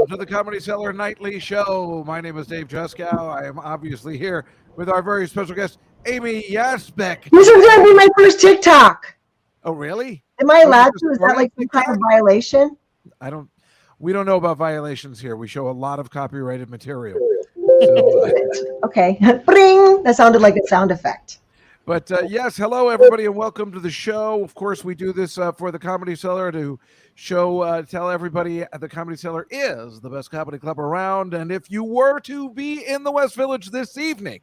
Welcome to the Comedy Cellar Nightly Show. My name is Dave Juskow. I am obviously here with our very special guest, Amy Yasbeck. This is going to be my first TikTok. Oh, really? Am I allowed to? Is that like some kind of violation? We don't know about violations here. We show a lot of copyrighted material. Okay. Bring! That sounded like a sound effect. But yes, hello everybody and welcome to the show. Of course, we do this for the Comedy Cellar to tell everybody the Comedy Cellar is the best comedy club around. And if you were to be in the West Village this evening,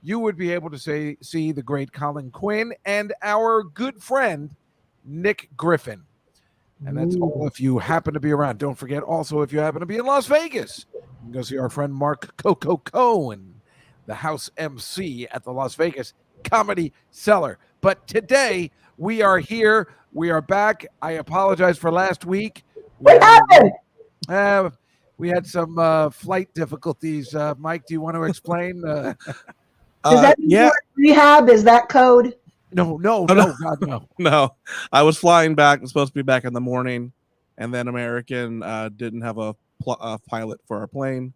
you would be able to see the great Colin Quinn and our good friend, Nick Griffin. And that's all if you happen to be around. Don't forget also if you happen to be in Las Vegas, you can go see our friend Mark Coco Cohen, the house MC at the Las Vegas Comedy Cellar. But today we are here. We are back. I apologize for last week. What happened? We had some flight difficulties. Mike, do you want to explain? Is that rehab? Is that code? No, God, no. No, I was flying back. I was supposed to be back in the morning, and then American didn't have a pilot for our plane.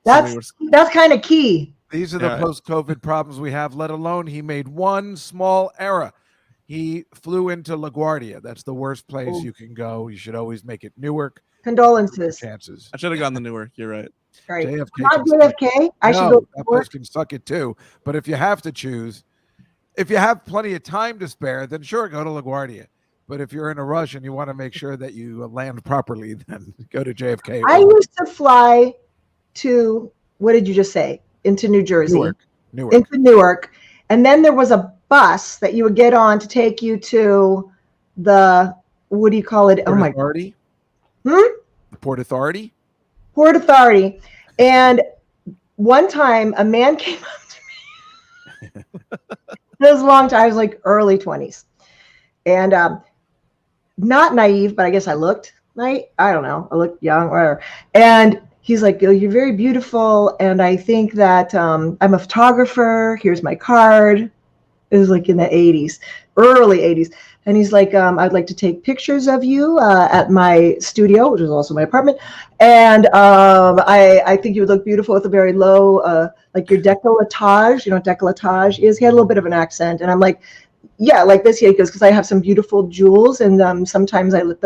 That's kind of key. These are the post-COVID problems we have, let alone he made one small error. He flew into LaGuardia. That's the worst place you can go. You should always make it Newark. Condolences. Chances. I should have gone to Newark. You're right. Right. JFK. Not JFK. I should go. That place can suck it too. But if you have to choose, if you have plenty of time to spare, then sure, go to LaGuardia. But if you're in a rush and you want to make sure that you land properly, then go to JFK. I used to fly to, what did you just say? Into New Jersey. Newark. Into Newark. And then there was a bus that you would get on to take you to the, what do you call it? Port Authority? The Port Authority? Port Authority. And one time a man came up to me. It was a long time. I was like early 20s. And not naive, but I guess I looked I don't know. I looked young, whatever. And he's like, oh, you're very beautiful. And I think that I'm a photographer. Here's my card. It was like in the 80s, early 80s. And he's like, I'd like to take pictures of you at my studio, which is also my apartment. And I think you would look beautiful with a very low, like your décolletage. You know what décolletage is? He had a little bit of an accent. And I'm like, yeah, like this. He goes, because I have some beautiful jewels. And sometimes I let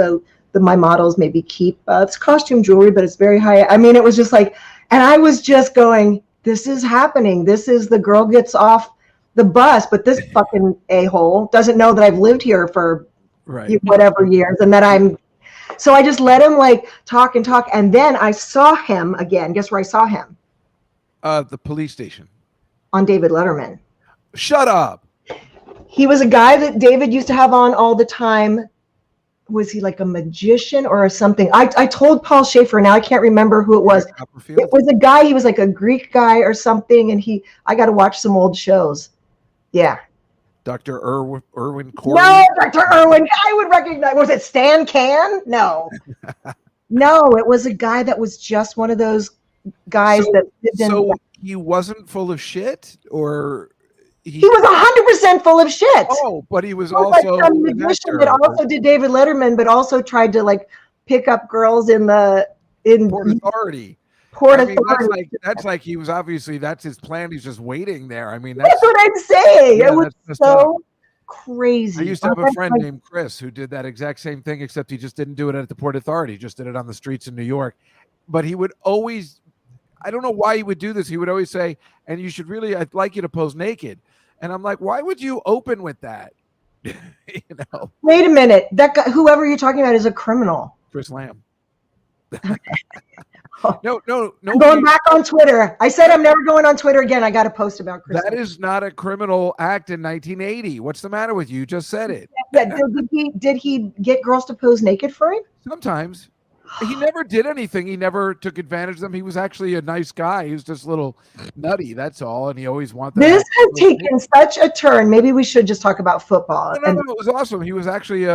my models maybe keep it's costume jewelry, but it's very high. I mean, it was just like, and I was just going, this is happening. This is the girl gets off the bus, but this fucking a-hole doesn't know that I've lived here for whatever years and that so I just let him like talk. And then I saw him again. Guess where I saw him? The police station. On David Letterman. Shut up. He was a guy that David used to have on all the time. Was he like a magician or something? I told Paul Schaefer, now I can't remember who it was. It was a guy, he was like a Greek guy or something, and I got to watch some old shows. Yeah. Dr. Irwin Corey? No, Dr. Irwin, I would recognize. Was it Stan Can? No. No, it was a guy that was just one of those guys So he wasn't full of shit, or... He was 100% full of shit. Oh, but he was also like some magician that also did David Letterman, but also tried to like pick up girls in Port Authority. That's like he was obviously that's his plan. He's just waiting there. I mean, that's what I'm saying. It was so crazy. I used to have a friend named Chris who did that exact same thing, except he just didn't do it at the Port Authority. He just did it on the streets in New York. But he would always, I don't know why he would do this. He would always say, and you should really, I'd like you to pose naked. And I'm like, why would you open with that? You know. Wait a minute. That guy, whoever you're talking about, is a criminal. Chris Lamb. No. I'm going back on Twitter. I said I'm never going on Twitter again. I got to post about Chris. That is not a criminal act in 1980. What's the matter with you? You just said it. Yeah, did he get girls to pose naked for him? Sometimes. He never did anything. He never took advantage of them. He was actually a nice guy. He was just a little nutty, that's all. And he always wanted. This has taken such a turn. Maybe we should just talk about football. No, it was awesome. He was actually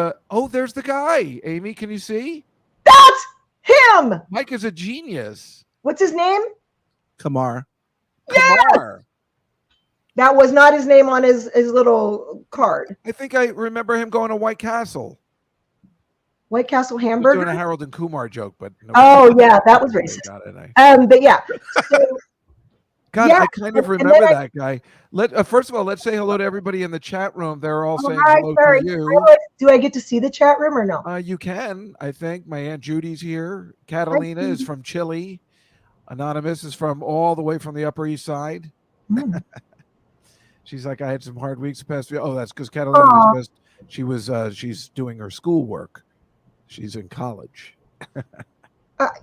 there's the guy. Amy, can you see? That's him. Mike is a genius. What's his name? Kamar. Kamar. That was not his name on his little card. I think I remember him going to White Castle. White Castle I was hamburger. doing a Harold and Kumar joke, but Oh yeah, that was racist. got it. But yeah. So, God, yeah, I kind of and then remember that guy. First of all, let's say hello to everybody in the chat room. They're all saying hi, hello sorry. to you. Do I get to see the chat room or no? You can, I think. My Aunt Judy's here. Catalina is from Chile. Anonymous is from all the way from the Upper East Side. She's like, I had some hard weeks past. Oh, that's because Catalina was just, she's doing her schoolwork. She's in college.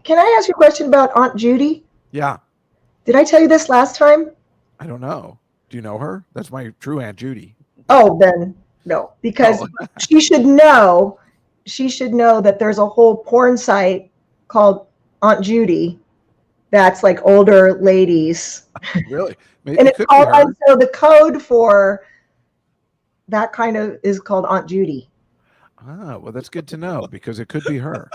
Can I ask you a question about Aunt Judy? Yeah. Did I tell you this last time? I don't know. Do you know her? That's my true Aunt Judy. Oh, then no, because she should know. She should know that there's a whole porn site called Aunt Judy. That's like older ladies. Really? Maybe And it's called, and so the code for that kind of is called Aunt Judy. Ah, well, that's good to know because it could be her.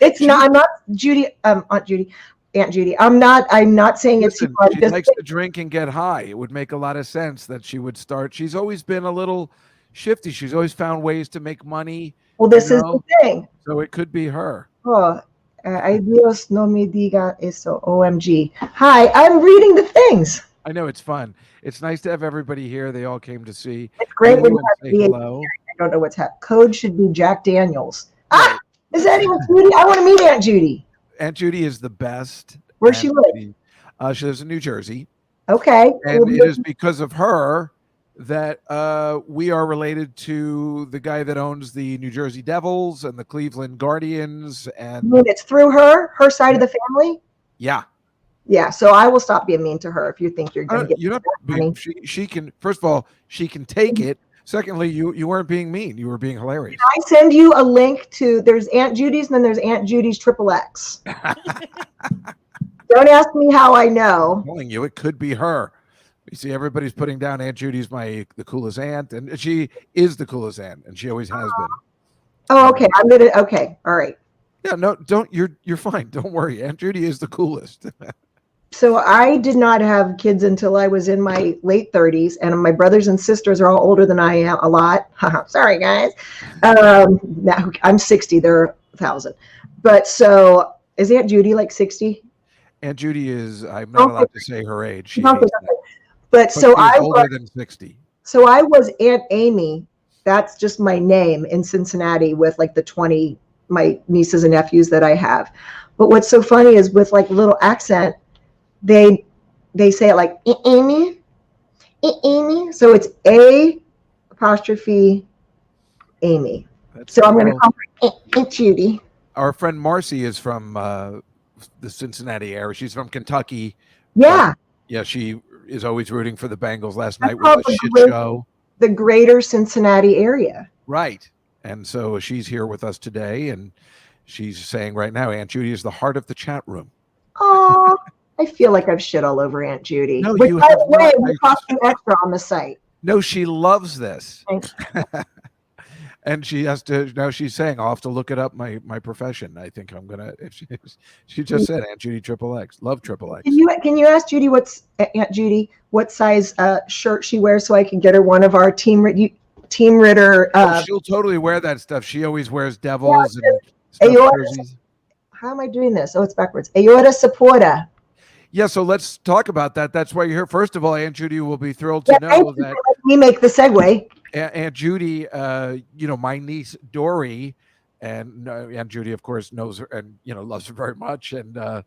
It's not. I'm not Judy. Aunt Judy. Aunt Judy. I'm not saying Listen, it's. she likes to drink and get high. It would make a lot of sense that she would start. She's always been a little shifty. She's always found ways to make money. Well, this is the thing. So it could be her. Oh, ay Dios no me diga eso. OMG. Hi, I'm reading the things. I know it's fun. It's nice to have everybody here. They all came to see. It's great when you have to hello. I don't know what's happening. Code should be Jack Daniels. Ah, is that even Judy? I want to meet Aunt Judy. Aunt Judy is the best. Where she live? She lives in New Jersey. Okay. And it is because of her that we are related to the guy that owns the New Jersey Devils and the Cleveland Guardians. And you mean it's through her side of the family? Yeah. Yeah. So I will stop being mean to her if you think you're going to get money. She can, first of all, she can take it. Secondly, you weren't being mean. You were being hilarious. Can I send you a link to, there's Aunt Judy's and then there's Aunt Judy's XXX. Don't ask me how I know. I'm telling you, it could be her. You see, everybody's putting down Aunt Judy's the coolest aunt, and she is the coolest aunt, and she always has been. Oh, okay. Okay. All right. Yeah, no, you're fine. Don't worry. Aunt Judy is the coolest. So I did not have kids until I was in my late 30s, and my brothers and sisters are all older than I am a lot. Sorry, guys. Now I'm 60. They're 1,000. But so is Aunt Judy like 60? Aunt Judy is. I'm not allowed to say her age. She but so I older than 60. So I was Aunt Amy. That's just my name in Cincinnati with like the 20 my nieces and nephews that I have. But what's so funny is with like a little accent, they say it like Amy, Amy. So it's A apostrophe Amy. So I'm going to call her Aunt Judy. Our friend Marcy is from the Cincinnati area. She's from Kentucky. Yeah. Yeah, she is always rooting for the Bengals. Last night was a shit show. The greater Cincinnati area. Right. And so she's here with us today, and she's saying right now, Aunt Judy is the heart of the chat room. Oh, I feel like I've shit all over Aunt Judy. No, which, by the way, will cost you extra on the site. No, she loves this. And she has to, now she's saying, I'll have to look it up, my profession. I think I'm going to, if she just said Aunt Judy XXX, love XXX. Can you ask Judy Aunt Judy, what size shirt she wears so I can get her one of our Team Ritter. She'll totally wear that stuff. She always wears Devils and jerseys. How am I doing this? Oh, it's backwards. Aorta Supporta. Yeah, so let's talk about that. That's why you're here. First of all, Aunt Judy will be thrilled to know that. Let me make the segue. Aunt Judy, my niece Dory, and Aunt Judy, of course, knows her and loves her very much. And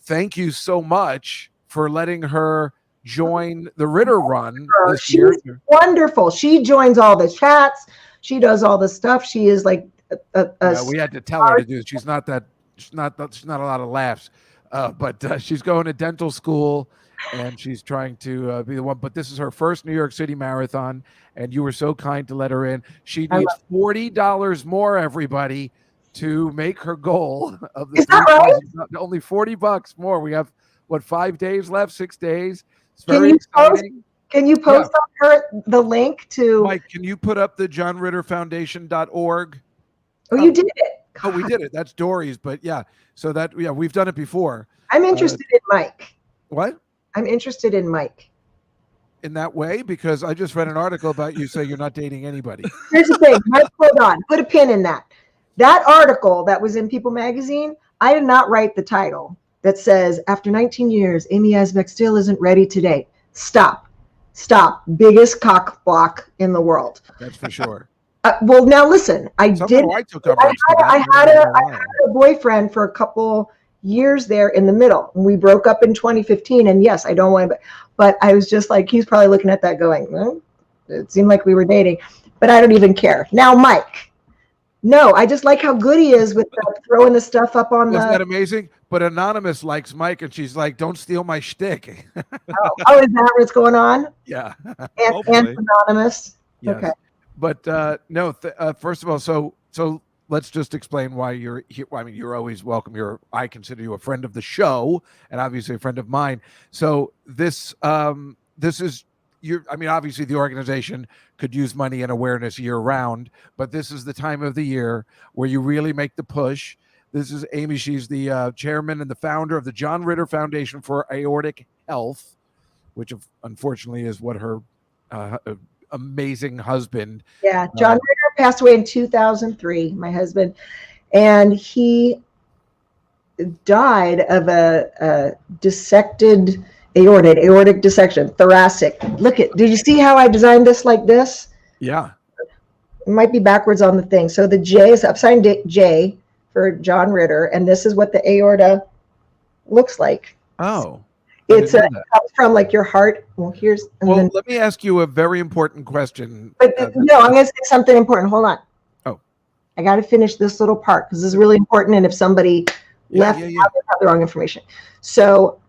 thank you so much for letting her join the Ritter Run this year. She's wonderful. She joins all the chats. She does all the stuff. She is like we had to tell her to do it. She's not a lot of laughs, but she's going to dental school. And she's trying to be the one, but this is her first New York City marathon, and you were so kind to let her in. She needs $40 more, everybody, to make her goal of the. Is that right? Only $40 more. We have 5 days left, 6 days. It's very exciting. Can you post on her the link to Mike? Can you put up the JohnRitterFoundation.org? Oh, you did it. God. Oh, we did it. That's Dory's, but we've done it before. I'm interested in Mike. What? I'm interested in Mike. In that way, because I just read an article about you saying you're not dating anybody. Here's the thing, Mike, hold on. Put a pin in that. That article that was in People magazine, I did not write the title that says, after 19 years, Amy Asbeck still isn't ready today. Stop. Biggest cock block in the world. That's for sure. Well, now listen, I took umbrage to that. I had a boyfriend for a couple years there in the middle. We broke up in 2015, and yes, I don't want to, but I was just like, he's probably looking at that going, it seemed like we were dating, but I don't even care. Now, Mike, no, I just like how good he is with throwing the stuff up on Isn't that amazing? But Anonymous likes Mike, and she's like, don't steal my shtick. Is that what's going on? Yeah. And Anonymous? Yes. Okay. But no, first of all, so let's just explain why you're here. I mean, you're always welcome. I consider you a friend of the show, and obviously a friend of mine. So this is I mean, obviously the organization could use money and awareness year round, but this is the time of the year where you really make the push. This is Amy. She's the chairman and the founder of the John Ritter Foundation for Aortic Health, which unfortunately is what her amazing husband. Yeah, John Ritter passed away in 2003, my husband, and he died of a dissected aortic dissection, thoracic. Did you see how I designed this like this? Yeah. It might be backwards on the thing. So the J is upside J for John Ritter, and this is what the aorta looks like. Oh. It comes from like your heart. Well, let me ask you a very important question. But no, I'm going to say something important. Hold on. Oh. I got to finish this little part because this is really important. And if somebody left out, they have the wrong information. So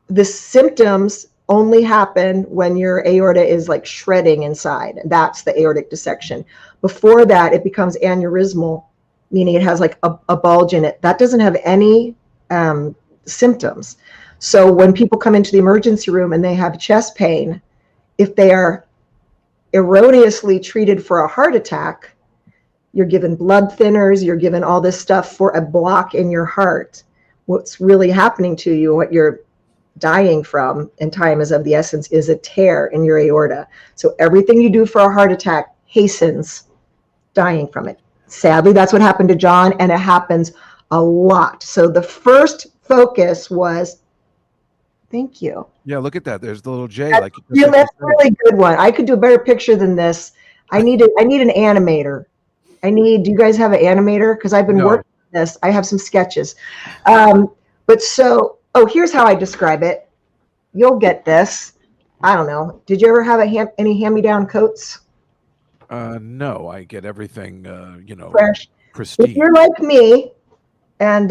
the symptoms only happen when your aorta is like shredding inside. That's the aortic dissection. Before that, it becomes aneurysmal, meaning it has like a bulge in it. That doesn't have any symptoms. So when people come into the emergency room and they have chest pain, if they are erroneously treated for a heart attack, you're given blood thinners, you're given all this stuff for a block in your heart. What's really happening to you, what you're dying from, and time is of the essence, is a tear in your aorta. So everything you do for a heart attack hastens dying from it. Sadly, that's what happened to John, and it happens a lot. So the first focus was, thank you. Yeah, look at that. There's the little J. That's a really good one. I could do a better picture than this. I need an animator. Do you guys have an animator? Because I've been working on this. I have some sketches. Here's how I describe it. You'll get this. I don't know. Did you ever have any hand-me-down coats? No, I get everything, fresh. Pristine. If you're like me, and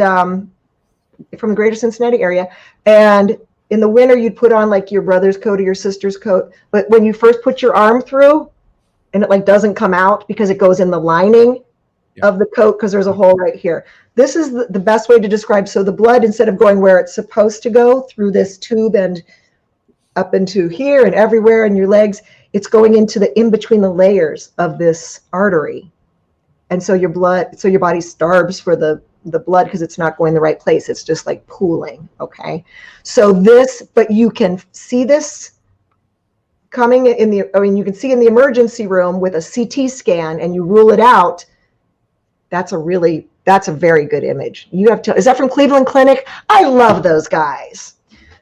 from the greater Cincinnati area, and in the winter you'd put on like your brother's coat or your sister's coat, but when you first put your arm through, and it like doesn't come out because it goes in the lining of the coat because there's a hole right here. This is the best way to describe. So the blood, instead of going where it's supposed to go through this tube and up into here and everywhere in your legs, it's going into the in between the layers of this artery. And so your body starves for the blood because it's not going the right place. It's just like pooling. Okay. So but you can see this coming you can see in the emergency room with a CT scan and you rule it out. That's a very good image. Is that from Cleveland Clinic? I love those guys.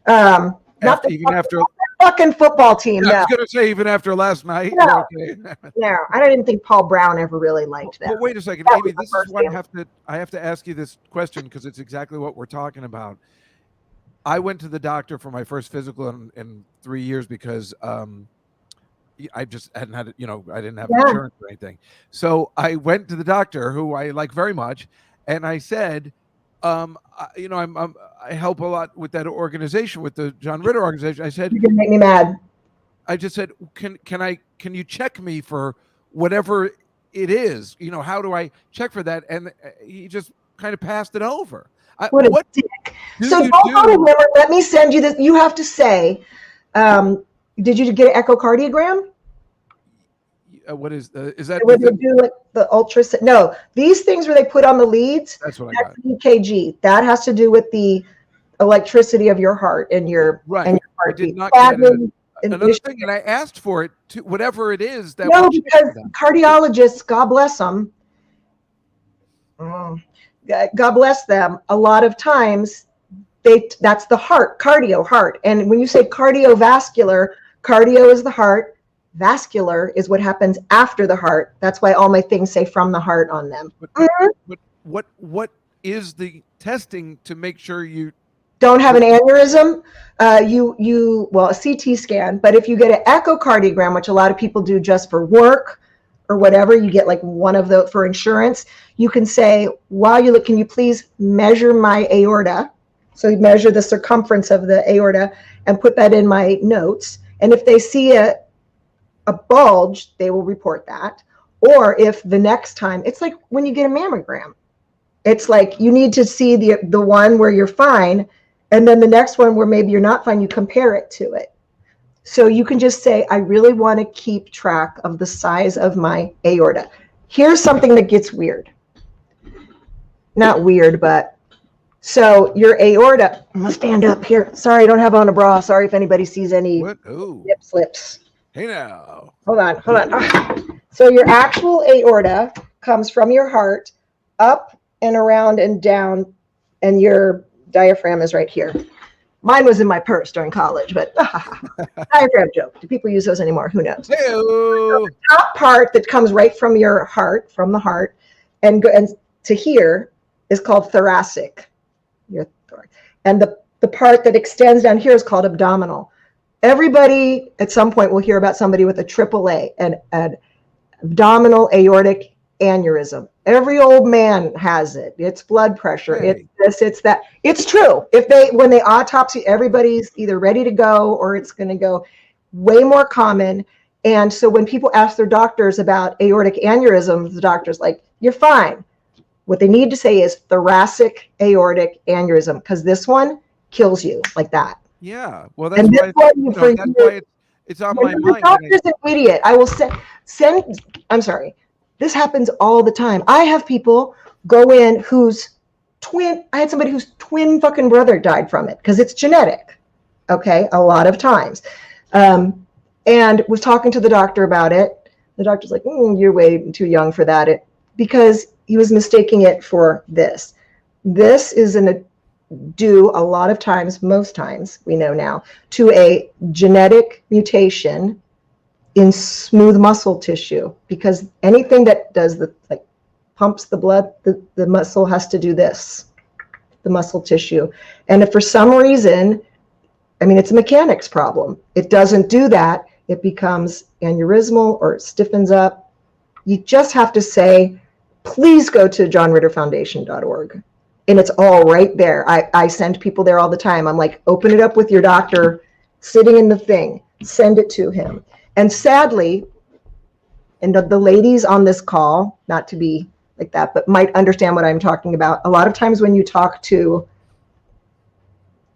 After fucking football team. I was going to say, even after last night. No, okay. No, I didn't think Paul Brown ever really liked that. But wait a second, Amy. This is why I have to ask you this question because it's exactly what we're talking about. I went to the doctor for my first physical in 3 years because I just hadn't had it. I didn't have insurance or anything. So I went to the doctor, who I like very much, and I said, I help a lot with that organization, with the John Ritter organization. I said, you're gonna make me mad. I just said, can you check me for whatever it is? How do I check for that? And he just kind of passed it over. What a dick. So don't go to him. Let me send you this. You have to say, did you get an echocardiogram? What is that? When they do like the ultrasound? No, these things where they put on the leads. That's what I got. EKG. That has to do with the electricity of your heart and your right. And your heartbeat. I did not get another thing, and I asked for it to whatever it is that. No, because cardiologists, God bless them, God bless them. A lot of times that's the heart, heart. And when you say cardiovascular, cardio is the heart, vascular is what happens after the heart. That's why all my things say from the heart on them. But what is the testing to make sure you don't have an aneurysm? A CT scan, but if you get an echocardiogram, which a lot of people do just for work or whatever, you get like one of those for insurance, you can say, while you look, can you please measure my aorta? So you measure the circumference of the aorta and put that in my notes. And if they see a bulge, they will report that. Or if the next time, it's like when you get a mammogram, it's like you need to see the one where you're fine, and then the next one where maybe you're not fine, you compare it to it. So you can just say, I really want to keep track of the size of my aorta. Here's something that gets weird. Not weird, but so your aorta, I'm gonna stand up here. Sorry, I don't have on a bra. Sorry if anybody sees any nip slips. Hey now. Hold on. So your actual aorta comes from your heart up and around and down, and your diaphragm is right here. Mine was in my purse during college, but diaphragm joke. Do people use those anymore? Who knows? So the top part that comes right from your heart, from the heart, and to here is called thoracic. And the part that extends down here is called abdominal. Everybody at some point will hear about somebody with a AAA, an abdominal aortic aneurysm. Every old man has it. It's blood pressure. Hey. It's this, it's that. It's true. When they autopsy, everybody's either ready to go or it's going to go. Way more common. And so when people ask their doctors about aortic aneurysms, the doctor's like, you're fine. What they need to say is thoracic aortic aneurysm, because this one kills you like that. Yeah. Well, that's why it's on my mind. The doctor's an idiot. I will send. I'm sorry. This happens all the time. I have people go in whose I had somebody whose twin fucking brother died from it because it's genetic. Okay. A lot of times. And was talking to the doctor about it. The doctor's like, you're way too young for that. Because he was mistaking it for this. This is due a lot of times, most times we know now, to a genetic mutation in smooth muscle tissue, because anything that does pumps the blood, the muscle has to do this, the muscle tissue. And if for some reason, it's a mechanics problem, it doesn't do that, it becomes aneurysmal or it stiffens up. You just have to say, please go to johnritterfoundation.org. And it's all right there. I send people there all the time. I'm like, open it up with your doctor sitting in the thing, send it to him. And sadly, and the ladies on this call, not to be like that, but might understand what I'm talking about. A lot of times when you talk to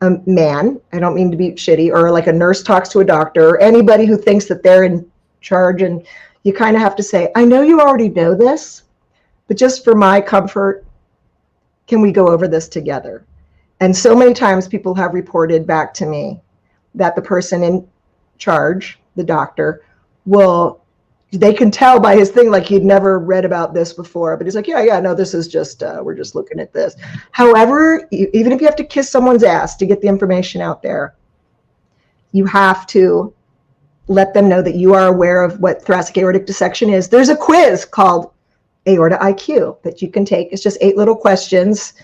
a man, I don't mean to be shitty, or like a nurse talks to a doctor, or anybody who thinks that they're in charge, and you kind of have to say, I know you already know this, but just for my comfort, can we go over this together? And so many times people have reported back to me that the person in charge, the doctor, they can tell by his thing, like he'd never read about this before, but he's like, yeah, no, this is just, we're just looking at this. However, even if you have to kiss someone's ass to get the information out there, you have to let them know that you are aware of what thoracic aortic dissection is. There's a quiz called Aorta IQ that you can take. It's just 8 little questions.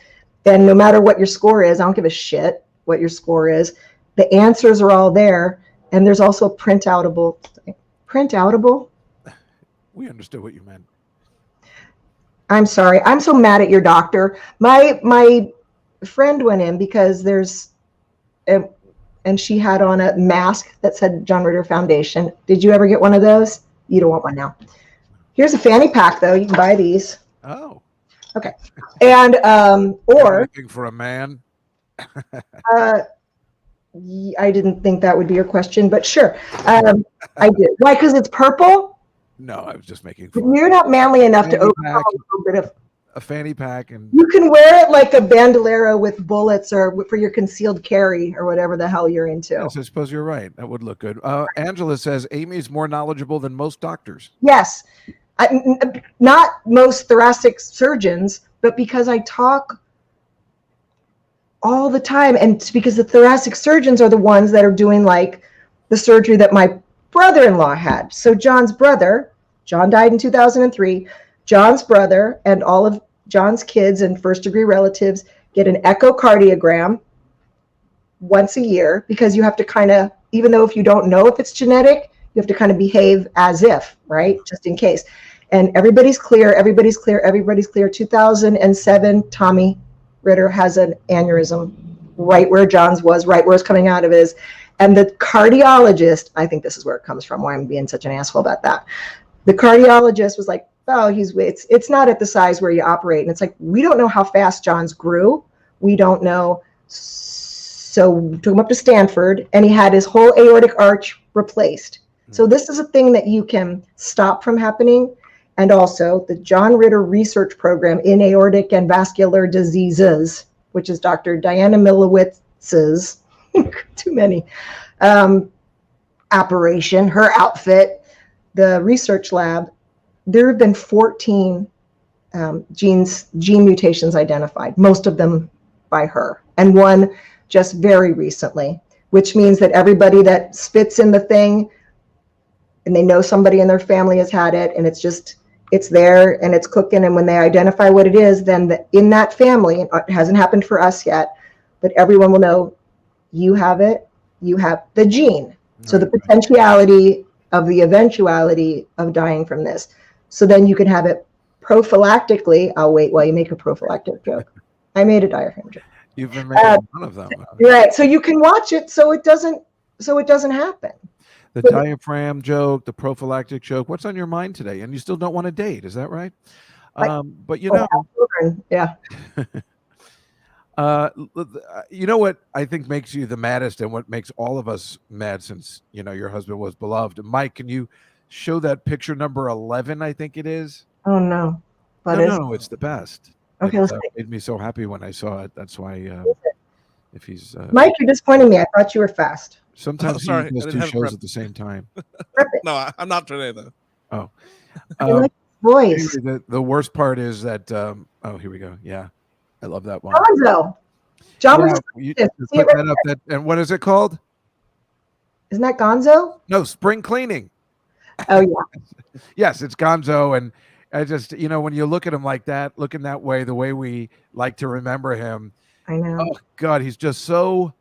And no matter what your score is, I don't give a shit what your score is. The answers are all there. And there's also printoutable. We understood what you meant. I'm sorry. I'm so mad at your doctor. My friend went in because and she had on a mask that said John Ritter Foundation. Did you ever get one of those? You don't want one now. Here's a fanny pack, though. You can buy these. Oh. Okay. And or looking for a man. I didn't think that would be your question, but sure. I did. Why? Because it's purple? No, I was just making fun. You're not manly enough to open a little bit of a fanny pack, and you can wear it like a bandolero with bullets, or for your concealed carry, or whatever the hell you're into. Yes, I suppose you're right. That would look good. Angela says Amy is more knowledgeable than most doctors. Yes, not most thoracic surgeons, but because I talk all the time, and it's because the thoracic surgeons are the ones that are doing like the surgery that my brother-in-law had. So John's brother, John died in 2003, John's brother and all of John's kids and first degree relatives get an echocardiogram once a year, because you have to kind of, even though if you don't know if it's genetic, you have to kind of behave as if, right? Just in case. And everybody's clear, everybody's clear, everybody's clear. 2007, Tommy Ritter has an aneurysm right where John's was, right where it's coming out of his. And the cardiologist, I think this is where it comes from, why I'm being such an asshole about that. The cardiologist was like, oh, it's not at the size where you operate. And it's like, we don't know how fast John's grew. We don't know. So we took him up to Stanford, and he had his whole aortic arch replaced. So this is a thing that you can stop from happening. And also the John Ritter Research Program in Aortic and Vascular Diseases, which is Dr. Diana Milowitz's, too many, operation, her outfit, the research lab, there have been 14 gene mutations identified, most of them by her, and one just very recently, which means that everybody that spits in the thing and they know somebody in their family has had it, and it's there and it's cooking. And when they identify what it is, then in that family, it hasn't happened for us yet, but everyone will know you have it, you have the gene. So the potentiality of the eventuality of dying from this. So then you can have it prophylactically. I'll wait while you make a prophylactic joke. I made a diaphragm joke. You've been making fun of them. Right. So you can watch it so it doesn't happen. The diaphragm joke, the prophylactic joke. What's on your mind today? And you still don't want to date, is that right? But you know, yeah. You know what I think makes you the maddest, and what makes all of us mad, since you know your husband was beloved. Mike, can you show that picture number 11? I think it is. Oh no! No, it's the best. Okay, it made me so happy when I saw it. That's why. If he's Mike, you're disappointing me. I thought you were fast. Sometimes he does two shows at the same time. No, I'm not today though. Oh, I like voice. The worst part is that. Oh, here we go. Yeah, I love that one. Gonzo. John was you put that up. And what is it called? Isn't that Gonzo? No, spring cleaning. Oh yeah. Yes, it's Gonzo, and I just when you look at him like that, looking that way, the way we like to remember him. I know. Oh God, he's just so.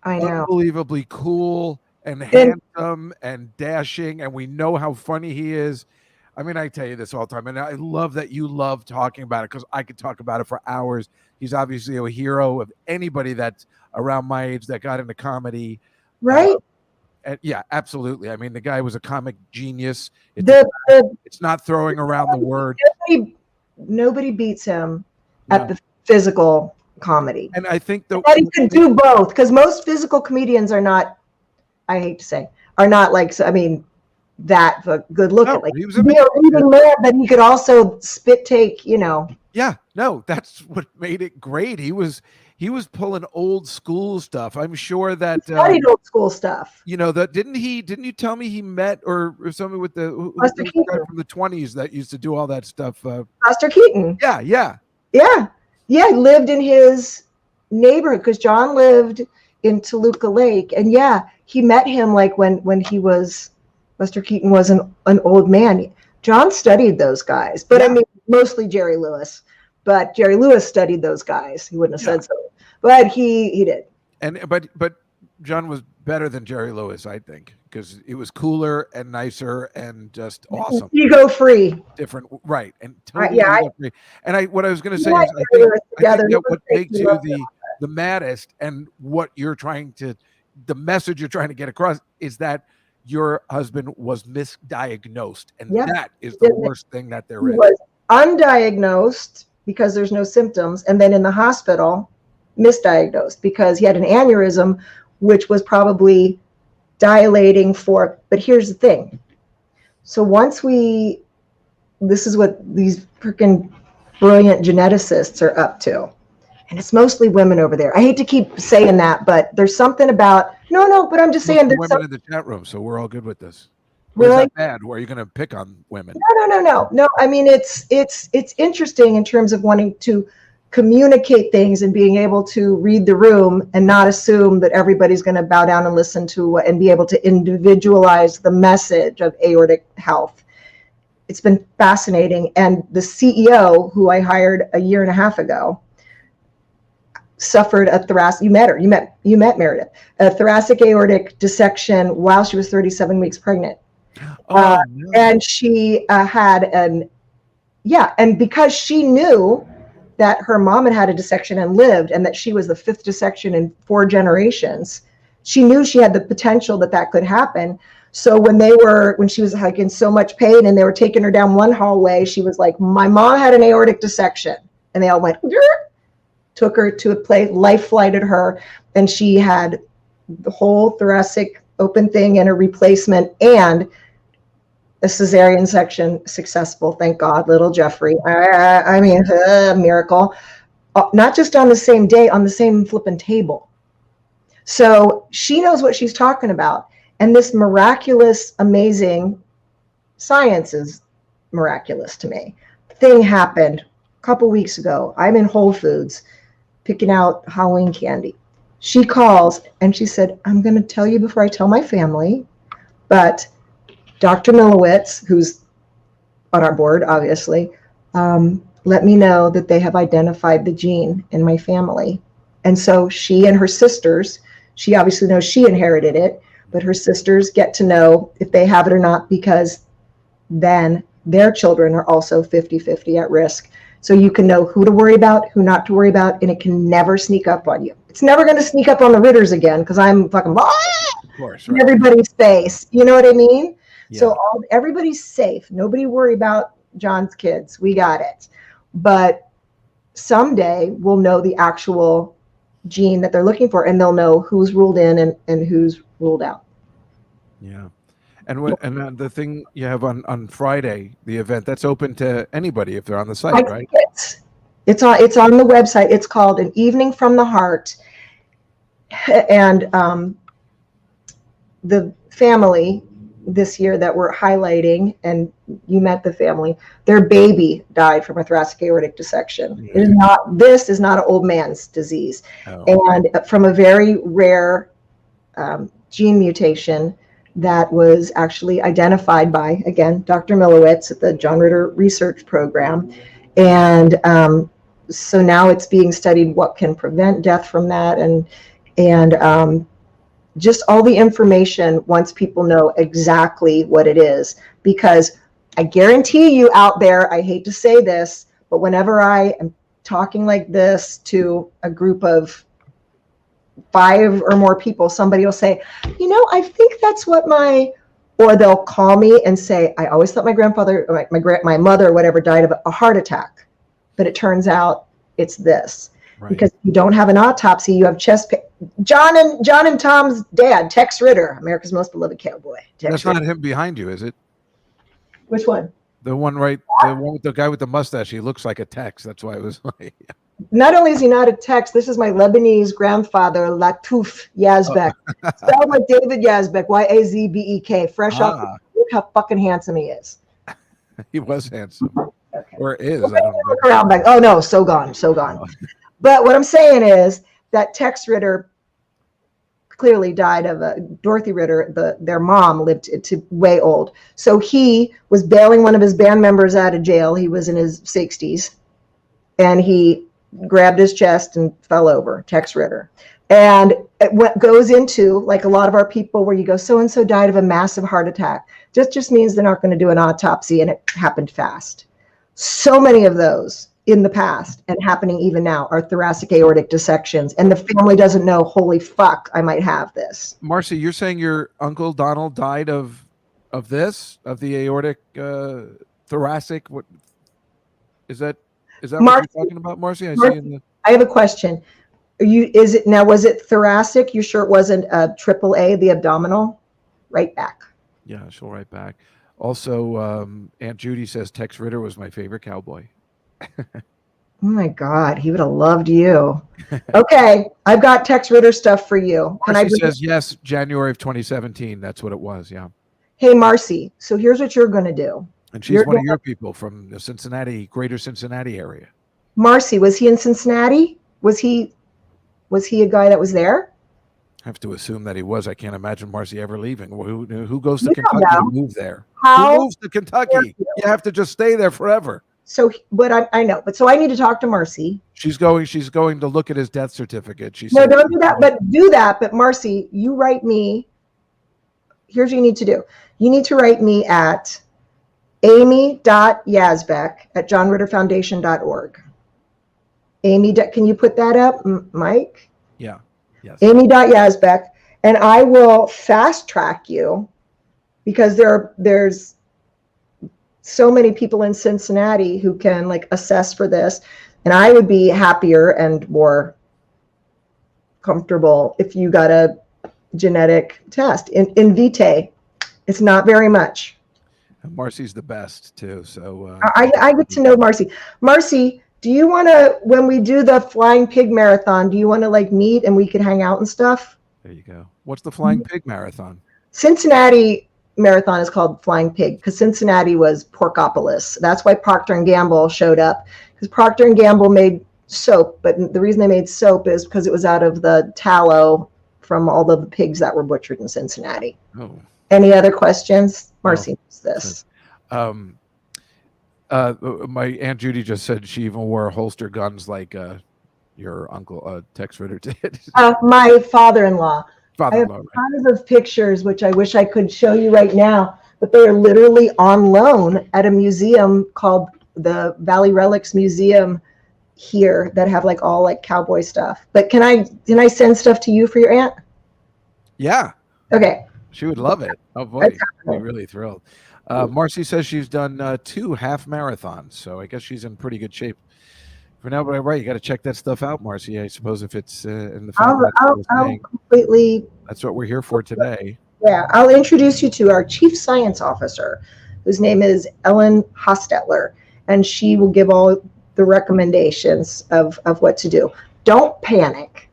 I know. Unbelievably cool and handsome and dashing, and we know how funny he is. I mean, I tell you this all the time, and I love that you love talking about it, because I could talk about it for hours. He's obviously a hero of anybody that's around my age that got into comedy. Right? And yeah, absolutely. I mean, the guy was a comic genius. It's not throwing around the word. Nobody beats him at the physical comedy. And I think that he could do both, because most physical comedians are not, I hate to say, are not like, I mean, that good looking. Like, he was even more, but he could also spit take, Yeah, no, that's what made it great. He was pulling old school stuff. I'm sure that he studied old school stuff. Didn't you tell me he met or something with the guy from the 20s that used to do all that stuff? Buster Keaton. Yeah. He lived in his neighborhood, because John lived in Toluca Lake, and he met him like when Buster Keaton was an old man. John studied those guys, but I mean mostly Jerry Lewis. But Jerry Lewis studied those guys. He wouldn't have said so, but he did. But John was better than Jerry Lewis, I think, because it was cooler and nicer and just awesome. Ego free. Different, right? And totally free. And what I was going to say is, I think that what makes you the maddest, and what the message you're trying to get across, is that your husband was misdiagnosed, and that is the worst thing that there is. He was undiagnosed because there's no symptoms, and then in the hospital, misdiagnosed because he had an aneurysm, which was probably dilating but here's the thing. So this is what these freaking brilliant geneticists are up to. And it's mostly women over there. I hate to keep saying that, but there's something about, but I'm just saying. There's women in the chat room, so we're all good with this. Or is Really? that bad? Or are you going to pick on women? No. I mean, it's interesting in terms of wanting to communicate things and being able to read the room and not assume that everybody's going to bow down and listen to and be able to individualize the message of aortic health. It's been fascinating. And the CEO, who I hired a year and a half ago, suffered a thoracic. You met her. You met Meredith. A thoracic aortic dissection while she was 37 weeks pregnant. Oh, no. And she had and because she knew that her mom had a dissection and lived, and that she was the 5th dissection in 4 generations, she knew she had the potential that could happen. So when she was like in so much pain and they were taking her down one hallway, she was like, my mom had an aortic dissection, and they all went, took her to a place, life flighted her, and she had the whole thoracic open thing and a replacement and a cesarean section successful. Thank God, little Jeffrey. I mean, miracle. Not just on the same day, on the same flipping table. So she knows what she's talking about. And this miraculous, amazing, science is miraculous to me. Thing happened a couple weeks ago. I'm in Whole Foods picking out Halloween candy. She calls and she said, I'm going to tell you before I tell my family, but Dr. Milowitz, who's on our board, obviously, let me know that they have identified the gene in my family. And so she and her sisters, she obviously knows she inherited it, but her sisters get to know if they have it or not, because then their children are also 50-50 at risk. So you can know who to worry about, who not to worry about, and it can never sneak up on you. It's never going to sneak up on the Ritters again, because I'm fucking Of course, in right. everybody's face. You know what I mean? Yeah. So everybody's safe. Nobody worry about John's kids. We got it. But someday we'll know the actual gene that they're looking for, and they'll know who's ruled in and who's ruled out. Yeah. And the thing you have on Friday, the event, that's open to anybody if they're on the site, right? It's on the website. It's called An Evening from the Heart. And the family this year that we're highlighting, and you met the family, their baby died from a thoracic aortic dissection. This is not an old man's disease. Oh. And from a very rare gene mutation that was actually identified by, again, Dr. Milowitz at the John Ritter Research Program. And so now it's being studied what can prevent death from that, and just all the information once people know exactly what it is. Because I guarantee you out there, I hate to say this, but whenever I am talking like this to a group of 5 or more people, somebody will say, I think that's what or they'll call me and say, I always thought my grandfather, or my mother, or whatever, died of a heart attack, but it turns out it's this. Right. Because if you don't have an autopsy, you have chest pain. John and Tom's dad, Tex Ritter, America's most beloved cowboy. That's not him behind you, is it? Which one? The one with the guy with the mustache. He looks like a Tex. That's why it was like. Not only is he not a Tex, this is my Lebanese grandfather, Latouf Yazbek. Spelled like David Yazbek, Yazbek, fresh off. Look how fucking handsome he is. He was handsome. Okay. Or is. I don't know. Look around back. Oh, no, so gone. Oh. But what I'm saying is that Tex Ritter clearly died of Dorothy Ritter. Their mom lived to way old. So he was bailing one of his band members out of jail. He was in his 60s. And he grabbed his chest and fell over, Tex Ritter. And it goes into, like a lot of our people, where you go, so-and-so died of a massive heart attack. Just means they're not going to do an autopsy, and it happened fast. So many of those in the past, and happening even now, are thoracic aortic dissections. And the family doesn't know, holy fuck, I might have this. Marcy, you're saying your Uncle Donald died of the aortic thoracic? What is that? Is that what you're talking about, Marcy? I have a question. Was it thoracic? You sure it wasn't AAA, the abdominal? Right back. Yeah, she'll write back. Also, Aunt Judy says Tex Ritter was my favorite cowboy. Oh my God, he would have loved you. Okay, I've got Tex Ritter stuff for you. Marcy says yes, January of 2017. That's what it was. Yeah. hey, Marcy, so here's what you're going to do. And she's one of your people from the Cincinnati, greater Cincinnati area. Marcy, was he in Cincinnati? Was he a guy that was there? I have to assume that he was. I can't imagine Marcy ever leaving. Who goes to Kentucky to move there? Who moves to Kentucky? You have to just stay there forever. So, but I know, but so I need to talk to Marcy. She's going to look at his death certificate. No, don't do that, but do that. But Marcy, you write me. Here's what you need to do. You need to write me at amy.yazbek@johnritterfoundation.org. Amy, can you put that up, Mike? Yeah. Yes. Amy.yazbek, and I will fast track you because there's so many people in Cincinnati who can like assess for this, and I would be happier and more comfortable if you got a genetic test in Vitae. It's not very much. Marcy's the best too. So I get to know Marcy. Marcy, do you want to, when we do the Flying Pig Marathon, do you want to like meet and we could hang out and stuff? There you go. What's the Flying Pig Marathon? Cincinnati Marathon is called Flying Pig because Cincinnati was Porkopolis. That's why Procter & Gamble showed up, because Procter & Gamble made soap, but the reason they made soap is because it was out of the tallow from all of the pigs that were butchered in Cincinnati. Oh. Any other questions? Marcy knows this. My Aunt Judy just said she even wore holster guns like your uncle Tex Ritter did. My father-in-law. I have Father-in-law, right? tons of pictures, which I wish I could show you right now, but they are literally on loan at a museum called the Valley Relics Museum here that have like all like cowboy stuff. But can I send stuff to you for your aunt? Yeah. Okay. She would love it. Oh boy, I'd be really thrilled. Marcy says she's done 2 half marathons, so I guess she's in pretty good shape for now. But right, you got to check that stuff out, Marcy. I suppose if it's in the family, I'll completely. That's what we're here for today. Yeah, I'll introduce you to our chief science officer, whose name is Ellen Hostetler, and she will give all the recommendations of what to do. Don't panic.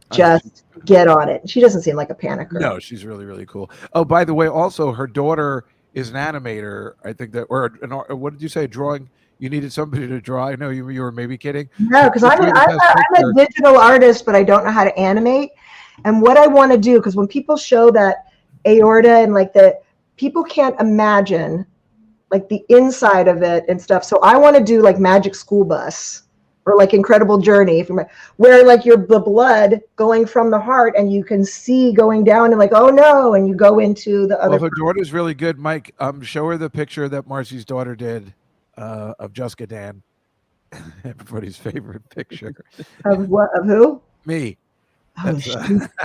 Just get on it. She doesn't seem like a panicker. No, she's really, really cool. Oh, by the way, also her daughter is an animator. I think that, or what did you say? Drawing. You needed somebody to draw. I know you were maybe kidding. No, because I'm a digital artist, but I don't know how to animate. And what I want to do, because when people show that aorta and like that, people can't imagine like the inside of it and stuff. So I want to do like Magic School Bus or like Incredible Journey, where like the blood going from the heart and you can see going down and like, oh no, and you go into the other. Well, her daughter's really good, Mike. Show her the picture that Marcy's daughter did of Jessica Dan. Everybody's favorite picture. Of what? Of who? Me. Oh, she's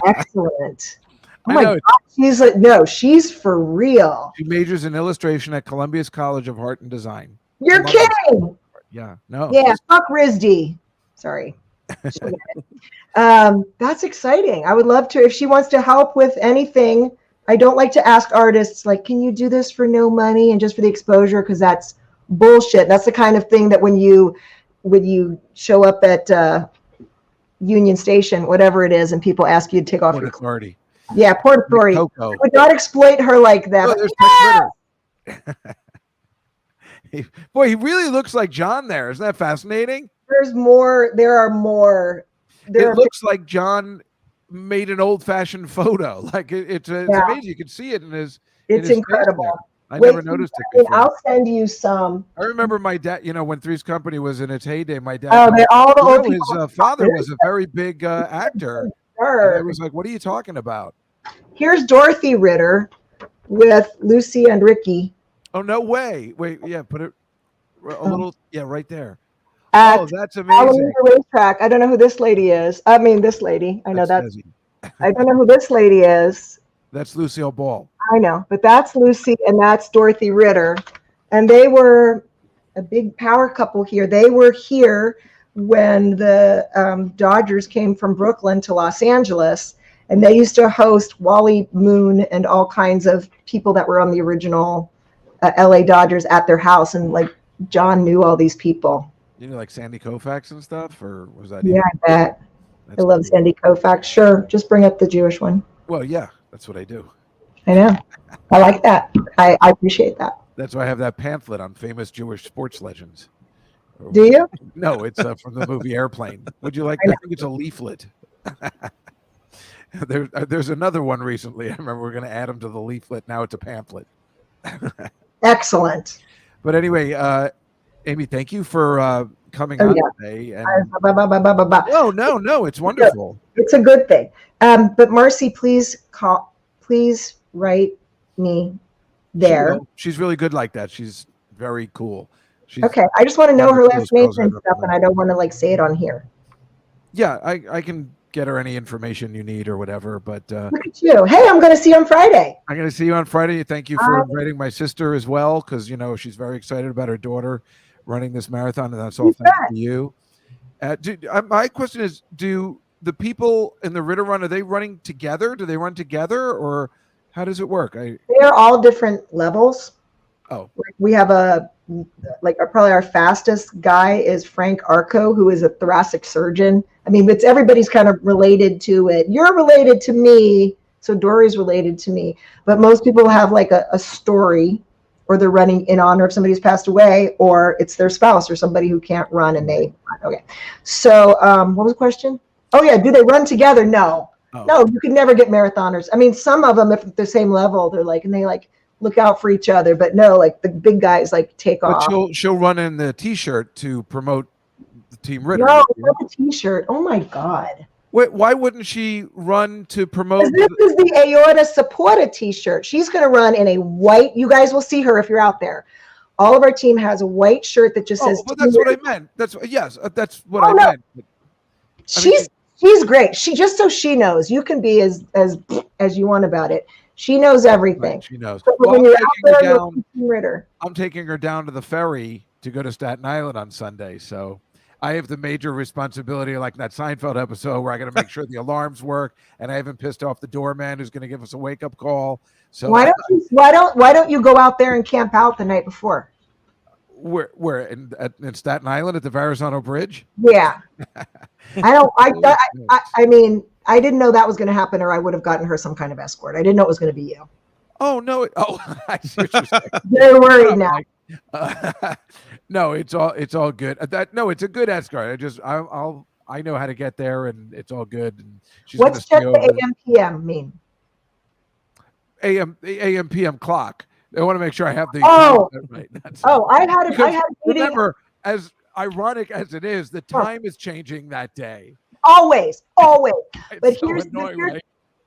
excellent. Oh I my know. God, she's like, no, she's for real. She majors in illustration at Columbia's College of Art and Design. You're kidding. Yeah, no. Yeah, fuck RISD. Sorry. That's exciting. I would love to, if she wants to help with anything. I don't like to ask artists, like, can you do this for no money and just for the exposure? Because that's bullshit. That's the kind of thing that when you show up at Union Station, whatever it is, and people ask you to take off Port your Authority. Yeah, Port Authority. I would not exploit her like that. Oh, there's Tex Ritter. Boy, he really looks like John there. Isn't that fascinating? There's more. There are more. It looks like John made an old-fashioned photo. Like it's amazing. You can see it in his. It's incredible. I never noticed it before. I'll send you some. I remember my dad. when Three's Company was in its heyday, my dad. Oh, they're all the old people. His father was a very big actor. Sure. I was like, "What are you talking about?" Here's Dorothy Ritter with Lucy and Ricky. Oh, no way. Wait, yeah, put it a little, right there. Oh, that's amazing. Racetrack. I don't know who this lady is. I mean, this lady. I know that's I don't know who this lady is. That's Lucille Ball. I know, but that's Lucy and that's Dorothy Ritter. And they were a big power couple here. They were here when the Dodgers came from Brooklyn to Los Angeles. And they used to host Wally Moon and all kinds of people that were on the original LA Dodgers at their house. And like John knew all these people. You know, like Sandy Koufax and stuff? Or was that? Yeah, I bet. I love Sandy Koufax. Sure. Just bring up the Jewish one. Well, yeah, that's what I do. I know. I like that. I appreciate that. That's why I have that pamphlet on famous Jewish sports legends. Do you? No, it's from the movie Airplane. Would you like? I I think it's a leaflet. There's another one recently. I remember we're going to add them to the leaflet. Now it's a pamphlet. Excellent. But anyway, Amy, thank you for coming on today. And no, it's wonderful. It's a good thing. But Marcy, please write me there. She's really good like that. She's very cool. Okay, I just want to know her last name and stuff, and I don't want to like say it on here. Yeah, I can get her any information you need or whatever. But look at you. Hey, I'm going to see you on Friday. I'm going to see you on Friday. Thank you for inviting my sister as well, because she's very excited about her daughter running this marathon, and that's all thanks to you. My question is: do the people in the Ritter Run, are they running together? Do they run together, or how does it work? They're all different levels. Oh, we have probably our fastest guy is Frank Arco, who is a thoracic surgeon. I mean, everybody's kind of related to it. You're related to me, so Dory's related to me. But most people have like a story, or they're running in honor of somebody who's passed away, or it's their spouse or somebody who can't run and they. Okay. So what was the question? Oh yeah, do they run together? No. Oh. No, you could never get marathoners. I mean, some of them, if at the same level, they're like, and they like look out for each other, but no, like the big guys like take off. She'll run in the t-shirt to promote the Team Ritter. No, not the t-shirt. Oh my God. Wait, why wouldn't she run to promote? This is the Aorta Supporta t-shirt. She's going to run in a white. You guys will see her if you're out there. All of our team has a white shirt that just says. Well, that's what I meant. That's what I meant. She's great. She just so she knows, you can be as you want about it. She knows everything. Right, she knows. So when you're out there, I'm taking her down to the ferry to go to Staten Island on Sunday. So I have the major responsibility, like that Seinfeld episode where I got to make sure the alarms work, and I haven't pissed off the doorman who's going to give us a wake up call. So why don't you go out there and camp out the night before? Where in Staten Island at the Verrazano Bridge? Yeah. I mean, I didn't know that was going to happen, or I would have gotten her some kind of escort. I didn't know it was going to be you. Oh no! I see what you're saying. They're worried now. No, it's all good. It's a good escort. I know how to get there, and it's all good. And what's check the AM PM mean? AM PM clock. I want to make sure I have the right. Remember, as ironic as it is, the time is changing that day. Always. But so annoying, right?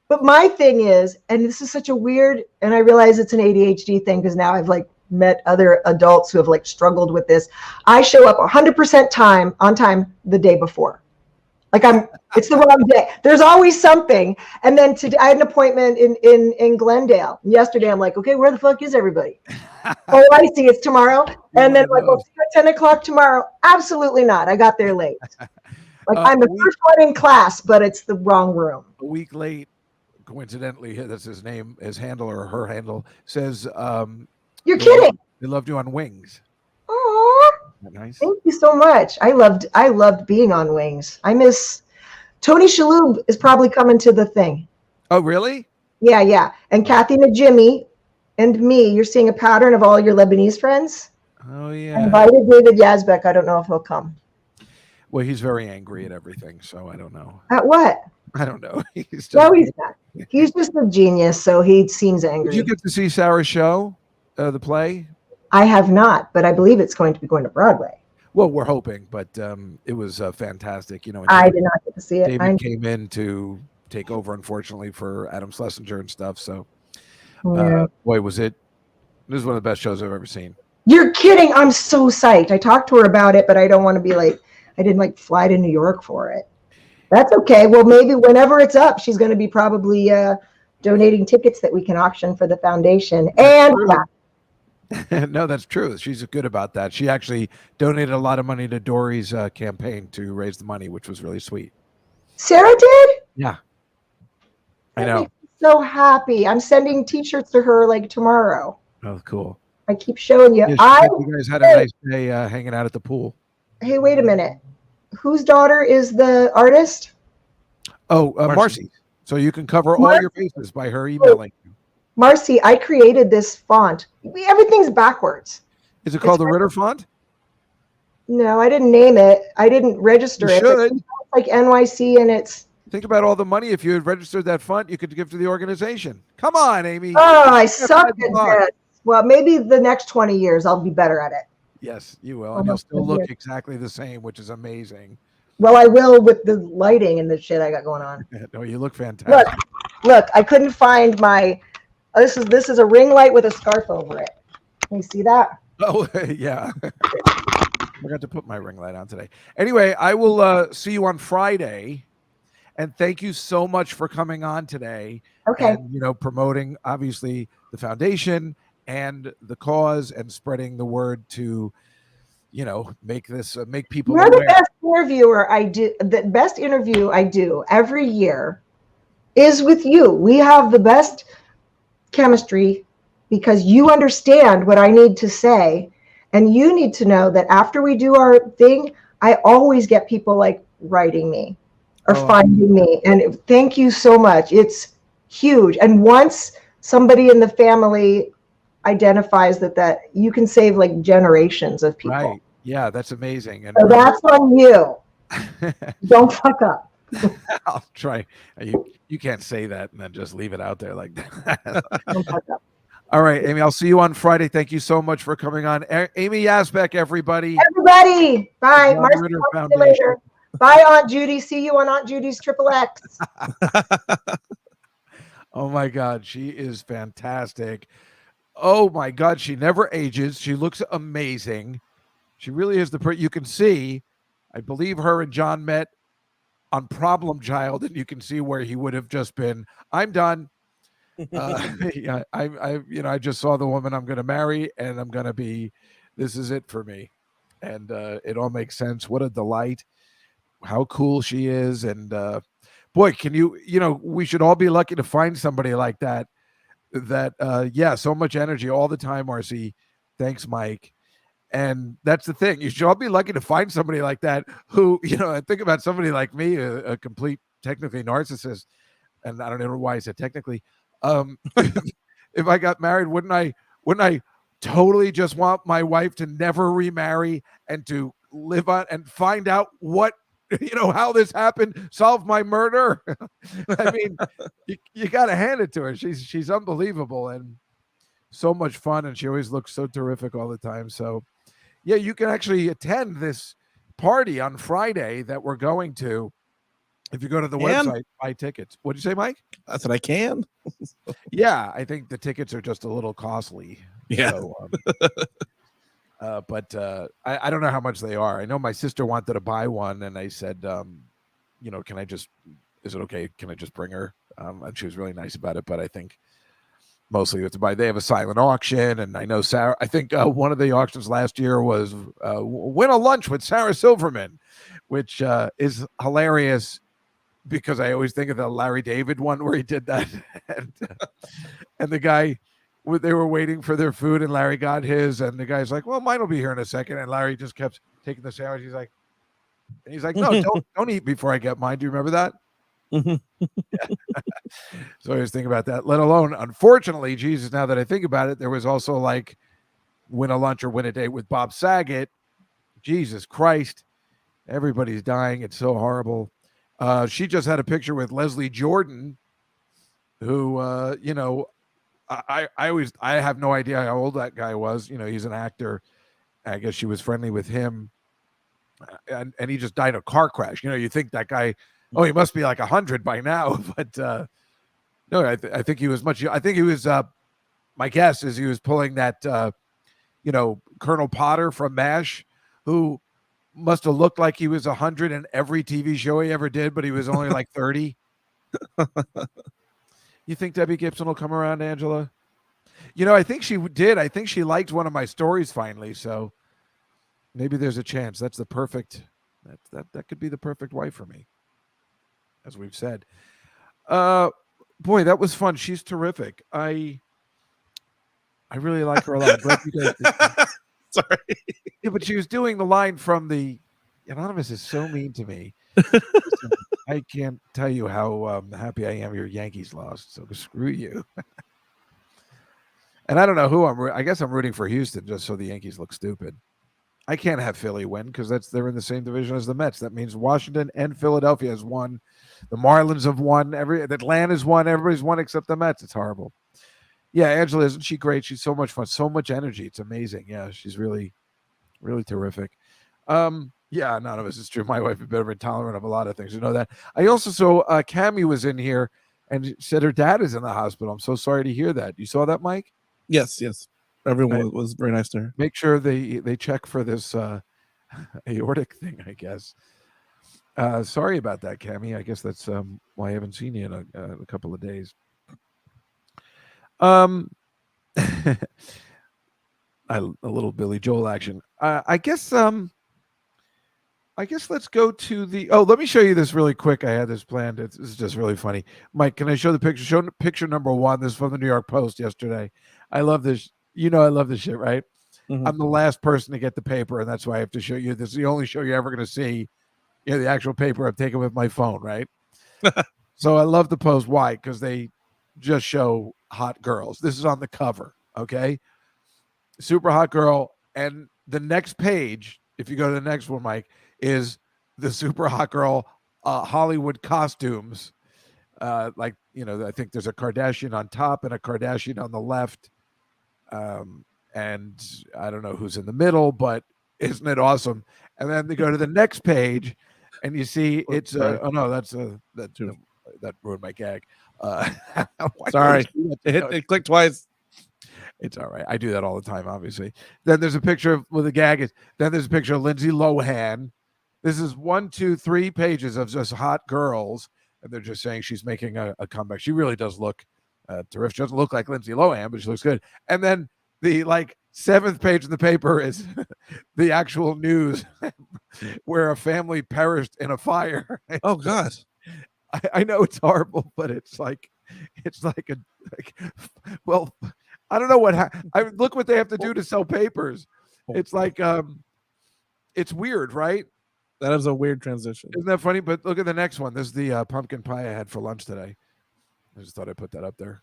But my thing is, and this is such a weird, and I realize it's an ADHD thing because now I've like met other adults who have like struggled with this. I show up 100% on time the day before. Like it's the wrong day. There's always something. And then today I had an appointment in Glendale. Yesterday I'm like, okay, where the fuck is everybody? Oh, I see, it's tomorrow. And then like, well, 10 o'clock tomorrow. Absolutely not. I got there late. Like I'm the first one in class, but it's the wrong room. A week late, coincidentally, that's his name, his handle or her handle says, you're kidding. They loved you on Wings. Oh, nice. Thank you so much. I loved being on Wings. I miss Tony Shalhoub is probably coming to the thing. Oh, really? Yeah. And Kathy Najimy and me, you're seeing a pattern of all your Lebanese friends. Oh, yeah. I invited David Yazbek. I don't know if he'll come. Well, he's very angry at everything, so I don't know. At what? I don't know. He's not. He's just a genius, so he seems angry. Did you get to see Sarah's show, the play? I have not, but I believe it's going to be going to Broadway. Well, we're hoping, but it was fantastic. I did not get to see it. David came in to take over, unfortunately, for Adam Schlesinger and stuff. So, boy, was it! This is one of the best shows I've ever seen. You're kidding! I'm so psyched. I talked to her about it, but I don't want to be like, I didn't like fly to New York for it. That's okay. Well, maybe whenever it's up, she's going to be probably donating tickets that we can auction for the foundation. No, that's true. She's good about that. She actually donated a lot of money to Dory's campaign to raise the money, which was really sweet. Sarah did? Yeah. I know. Makes me so happy. I'm sending t-shirts to her like tomorrow. Oh, cool. I keep showing you. Yeah, you guys had a nice day hanging out at the pool. Hey, wait a minute. Whose daughter is the artist? Oh, Marcy. So you can cover all your bases by her emailing you. Marcy, I created this font. Everything's backwards. Is it called the Ritter font? No, I didn't name it. I didn't register You it. But should. it's like NYC, and it's. Think about all the money if you had registered that font you could give to the organization. Come on, Amy. Oh, I suck at this. Well, maybe the next 20 years I'll be better at it. Yes, you will. And you'll still look exactly the same, which is amazing. Well, I will with the lighting and the shit I got going on. No, you look fantastic. Look, I couldn't find my. This is a ring light with a scarf over it. Can you see that? Oh, yeah. I forgot to put my ring light on today. Anyway, I will see you on Friday. And thank you so much for coming on today. Okay. And, promoting, obviously, the foundation and the cause and spreading the word to, make this, make people You're aware. the best interviewer I do. The best interview I do every year is with you. We have the best chemistry because you understand what I need to say. And you need to know that after we do our thing, I always get people like writing me or finding me. And thank you so much. It's huge. And once somebody in the family identifies that you can save like generations of people. Right. Yeah, that's amazing. And so that's on you. Don't fuck up. I'll try. You can't say that and then just leave it out there like that. Don't fuck up. All right, Amy, I'll see you on Friday. Thank you so much for coming on. Amy Yazbek, everybody. Everybody. Bye. Marcy, Marcy, talk to you later. Bye, Aunt Judy. See you on Aunt Judy's XXX. Oh, my God. She is fantastic. Oh, my God. She never ages. She looks amazing. She really is you can see, I believe her and John met on Problem Child, and you can see where he would have just been, I'm done. Yeah, I just saw the woman I'm going to marry, and I'm going to be, this is it for me. And it all makes sense. What a delight. How cool she is. And boy, can we should all be lucky to find somebody like that, so much energy all the time, Marcy. Thanks, Mike. And that's the thing. You should all be lucky to find somebody like that who, I think about somebody like me, a complete, technically narcissist. And I don't know why I said technically. If I got married, wouldn't I totally just want my wife to never remarry and to live on and find out what, how this happened, solve my murder? I mean, you got to hand it to her. She's unbelievable and so much fun. And she always looks so terrific all the time. So yeah, you can actually attend this party on Friday that we're going to. If you go to the website, buy tickets. What'd you say, Mike? I said I can. Yeah, I think the tickets are just a little costly. Yeah. So, but I don't know how much they are. I know my sister wanted to buy one, and I said, is it okay? Can I just bring her? And she was really nice about it, but I think mostly you have to buy. They have a silent auction, and I know Sarah. I think one of the auctions last year was win a lunch with Sarah Silverman, which is hilarious because I always think of the Larry David one where he did that, and the guy, they were waiting for their food, and Larry got his, and the guy's like, "Well, mine will be here in a second," and Larry just kept taking the sandwich. He's like, "No, don't eat before I get mine." Do you remember that? So I was thinking about that, let alone, unfortunately, Jesus, now that I think about it, there was also like win a lunch or win a date with Bob Saget. Jesus Christ, everybody's dying. It's so horrible. She just had a picture with Leslie Jordan, who, I have no idea how old that guy was. He's an actor. I guess she was friendly with him. And he just died in a car crash. You think that guy, he must be like 100 by now. But no, I think he was much. I think he was, my guess is he was pulling that, Colonel Potter from MASH, who must have looked like he was 100 in every TV show he ever did, but he was only like 30. You think Debbie Gibson will come around, Angela? I think she did. I think she liked one of my stories finally. So maybe there's a chance. That's the perfect, that could be the perfect wife for me, as we've said. Boy, that was fun. She's terrific. I really like her a lot. Sorry. Yeah, but she was doing the line from the Anonymous is so mean to me. I can't tell you how happy I am your Yankees lost. So screw you. And I don't know who I guess I'm rooting for Houston just so the Yankees look stupid. I can't have Philly win because they're in the same division as the Mets. That means Washington and Philadelphia has won. The Marlins have won. Atlanta's won. Everybody's won except the Mets. It's horrible. Yeah, Angela, isn't she great? She's so much fun, so much energy. It's amazing. Yeah, she's really, really terrific. Yeah, none of us is true. My wife is better intolerant of a lot of things. You know that. I also saw Cammie was in here and said her dad is in the hospital. I'm so sorry to hear that. You saw that, Mike? Yes. Everyone was very nice to her. Make sure they check for this aortic thing, I guess. Sorry about that, Cammie. I guess that's why I haven't seen you in a couple of days. A little Billy Joel action. I guess let's go to the. Oh, let me show you this really quick. I had this planned. This is just really funny. Mike, can I show the picture? Show picture number 1. This is from the New York Post yesterday. I love this. You know I love this shit, right? Mm-hmm. I'm the last person to get the paper, and that's why I have to show you. This is the only show you're ever going to see. The actual paper I've taken with my phone, right? So I love the Post. Why? Because they just show hot girls. This is on the cover, okay? Super hot girl. And the next page, if you go to the next one, Mike, is the super hot girl Hollywood costumes. I think there's a Kardashian on top and a Kardashian on the left. And I don't know who's in the middle, but isn't it awesome? And then they go to the next page and you see it's that ruined my gag. Sorry. It clicked twice. It's all right. I do that all the time, obviously. Then there's a picture with a gag. Then there's a picture of Lindsay Lohan. This is 1, 2, 3 pages of just hot girls. And they're just saying she's making a comeback. She really does look terrific. She doesn't look like Lindsay Lohan, but she looks good. And then the 7th page of the paper is the actual news where a family perished in a fire. Oh God. I know it's horrible, but well, I don't know what look what they have to do to sell papers. It's it's weird, right? That is a weird transition. Isn't that funny? But look at the next one. This is the pumpkin pie I had for lunch today. I just thought I'd put that up there.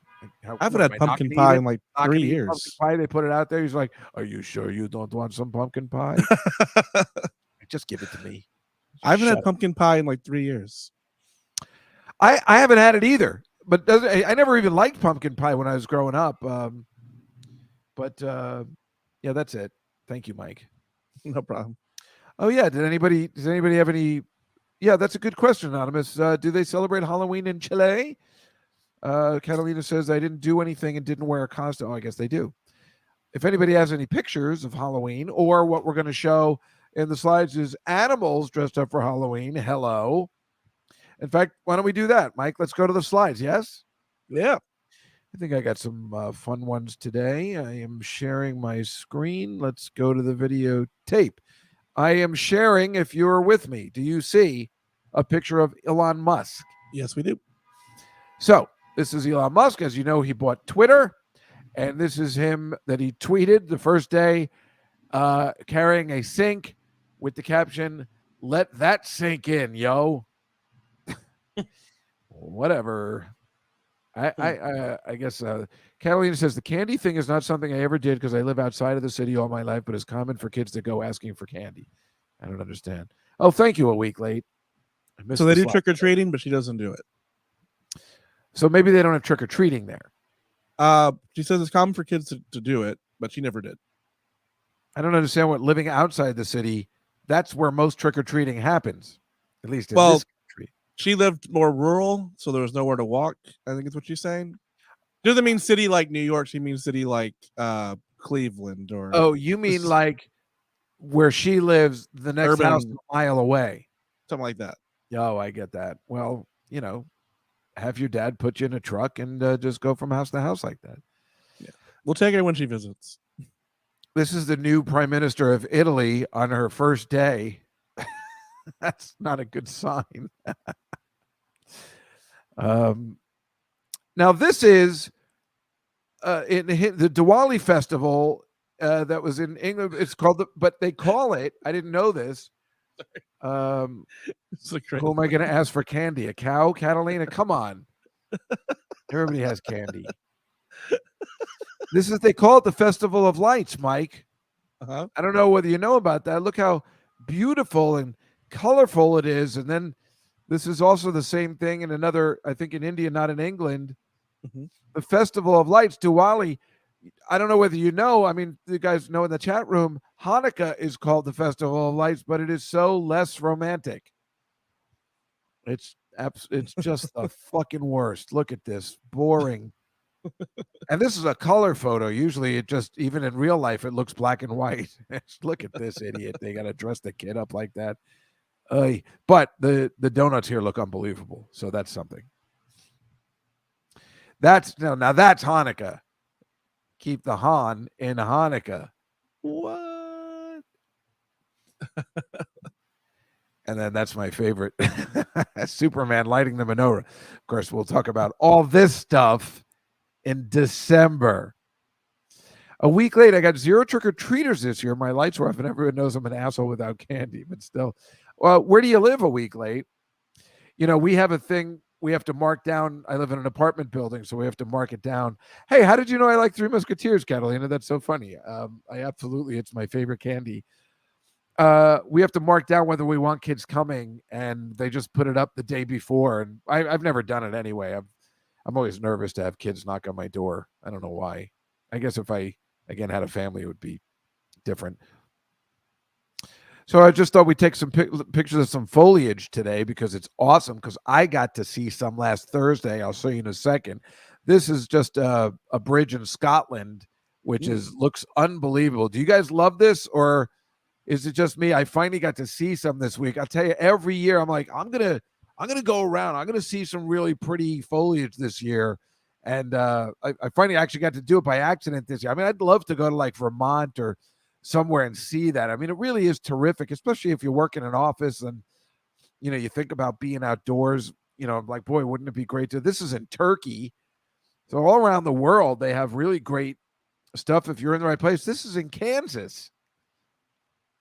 I haven't had pumpkin pie in 3 years. Pumpkin pie, they put it out there. He's like, "Are you sure you don't want some pumpkin pie?" Just give it to me. I haven't had pumpkin pie in 3 years. I haven't had it either. But I never even liked pumpkin pie when I was growing up. Yeah, that's it. Thank you, Mike. No problem. Oh yeah. Does anybody have any? Yeah, that's a good question, Anonymous. Do they celebrate Halloween in Chile? Catalina says I didn't do anything and didn't wear a costume. Oh, I guess they do. If anybody has any pictures of Halloween or what we're going to show in the slides is animals dressed up for Halloween. Hello. In fact, why don't we do that, Mike? Let's go to the slides. Yes? Yeah. I think I got some fun ones today. I am sharing my screen. Let's go to the video tape. I am sharing if you're with me. Do you see a picture of Elon Musk? Yes, we do. So this is Elon Musk. As you know, he bought Twitter. And this is him that he tweeted the first day carrying a sink with the caption, "Let that sink in, yo." Whatever. I guess Catalina says the candy thing is not something I ever did because I live outside of the city all my life, but it's common for kids to go asking for candy. I don't understand. Oh, thank you. A week late. So they do trick or treating, but she doesn't do it. So maybe they don't have trick or treating there. She says it's common for kids to do it, but she never did. I don't understand what living outside the city. That's where most trick or treating happens, at least in this country. She lived more rural, so there was nowhere to walk. I think is what she's saying. She doesn't mean city like New York. She means city like Cleveland or. Oh, you mean like where she lives, the next house a mile away, something like that. Oh, I get that. Well, have your dad put you in a truck and just go from house to house like that. Yeah, we'll take her when she visits. This is the new prime minister of Italy on her first day. That's not a good sign. Now this is in the Diwali festival that was in England. It's called but they call it. I didn't know this. Who am I going to ask for candy? A cow, Catalina? Come on. Everybody has candy. They call it the Festival of Lights, Mike. Uh-huh. I don't know whether you know about that. Look how beautiful and colorful it is. And then this is also the same thing in another, I think in India, not in England. Mhm. The Festival of Lights, Diwali. I don't know whether you know. I mean, you guys know in the chat room, Hanukkah is called the Festival of Lights, but it is so less romantic. It's just the fucking worst. Look at this, boring. And this is a color photo. Usually, it just even in real life, it looks black and white. Look at this idiot. They got to dress the kid up like that. But the donuts here look unbelievable. So that's something. Now that's Hanukkah. Keep the Han in Hanukkah. What? And then that's my favorite. Superman lighting the menorah. Of course, we'll talk about all this stuff in December. A week late, I got 0 trick-or-treaters this year. My lights were off, and everyone knows I'm an asshole without candy. But still, well, where do you live a week late? You know, we have a thing we have to mark down. I live in an apartment building, so we have to mark it down. Hey, how did you know I like Three Musketeers, Catalina? That's so funny. It's my favorite candy. We have to mark down whether we want kids coming, and they just put it up the day before. And I've never done it anyway. I'm always nervous to have kids knock on my door. I don't know why. I guess if I again had a family, it would be different. So I just thought we'd take some pictures of some foliage today because it's awesome. Because I got to see some last Thursday. I'll show you in a second. This is just a bridge in Scotland, which looks unbelievable. Do you guys love this, or is it just me? I finally got to see some this week. I'll tell you, every year I'm like, I'm gonna go around. I'm gonna see some really pretty foliage this year. And I finally actually got to do it by accident this year. I mean, I'd love to go to like Vermont or somewhere and see that. I mean, it really is terrific, especially if you work in an office and, you know, you think about being outdoors, you know, like, boy, wouldn't it be great to, this is in Turkey. So all around the world, they have really great stuff if you're in the right place. This is in Kansas.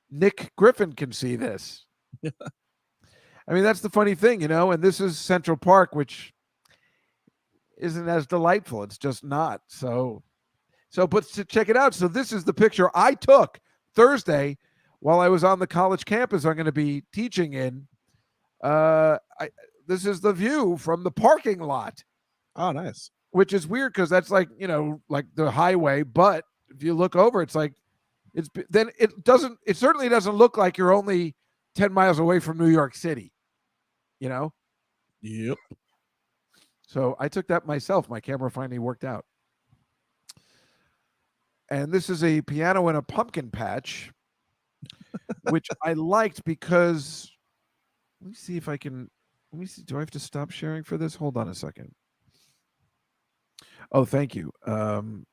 Nick Griffin can see this. I mean, that's the funny thing, you know, and this is Central Park, which isn't as delightful. It's just not. But to check it out. So this is the picture I took Thursday while I was on the college campus I'm going to be teaching in. This is the view from the parking lot. Oh, nice. Which is weird because that's like, you know, like the highway. But if you look over, it's like, it certainly doesn't look like you're only 10 miles away from New York City, you know? Yep. So I took that myself. My camera finally worked out. And this is a piano in a pumpkin patch, which I liked because, let me see. Do I have to stop sharing for this? Hold on a second. Oh, thank you. Do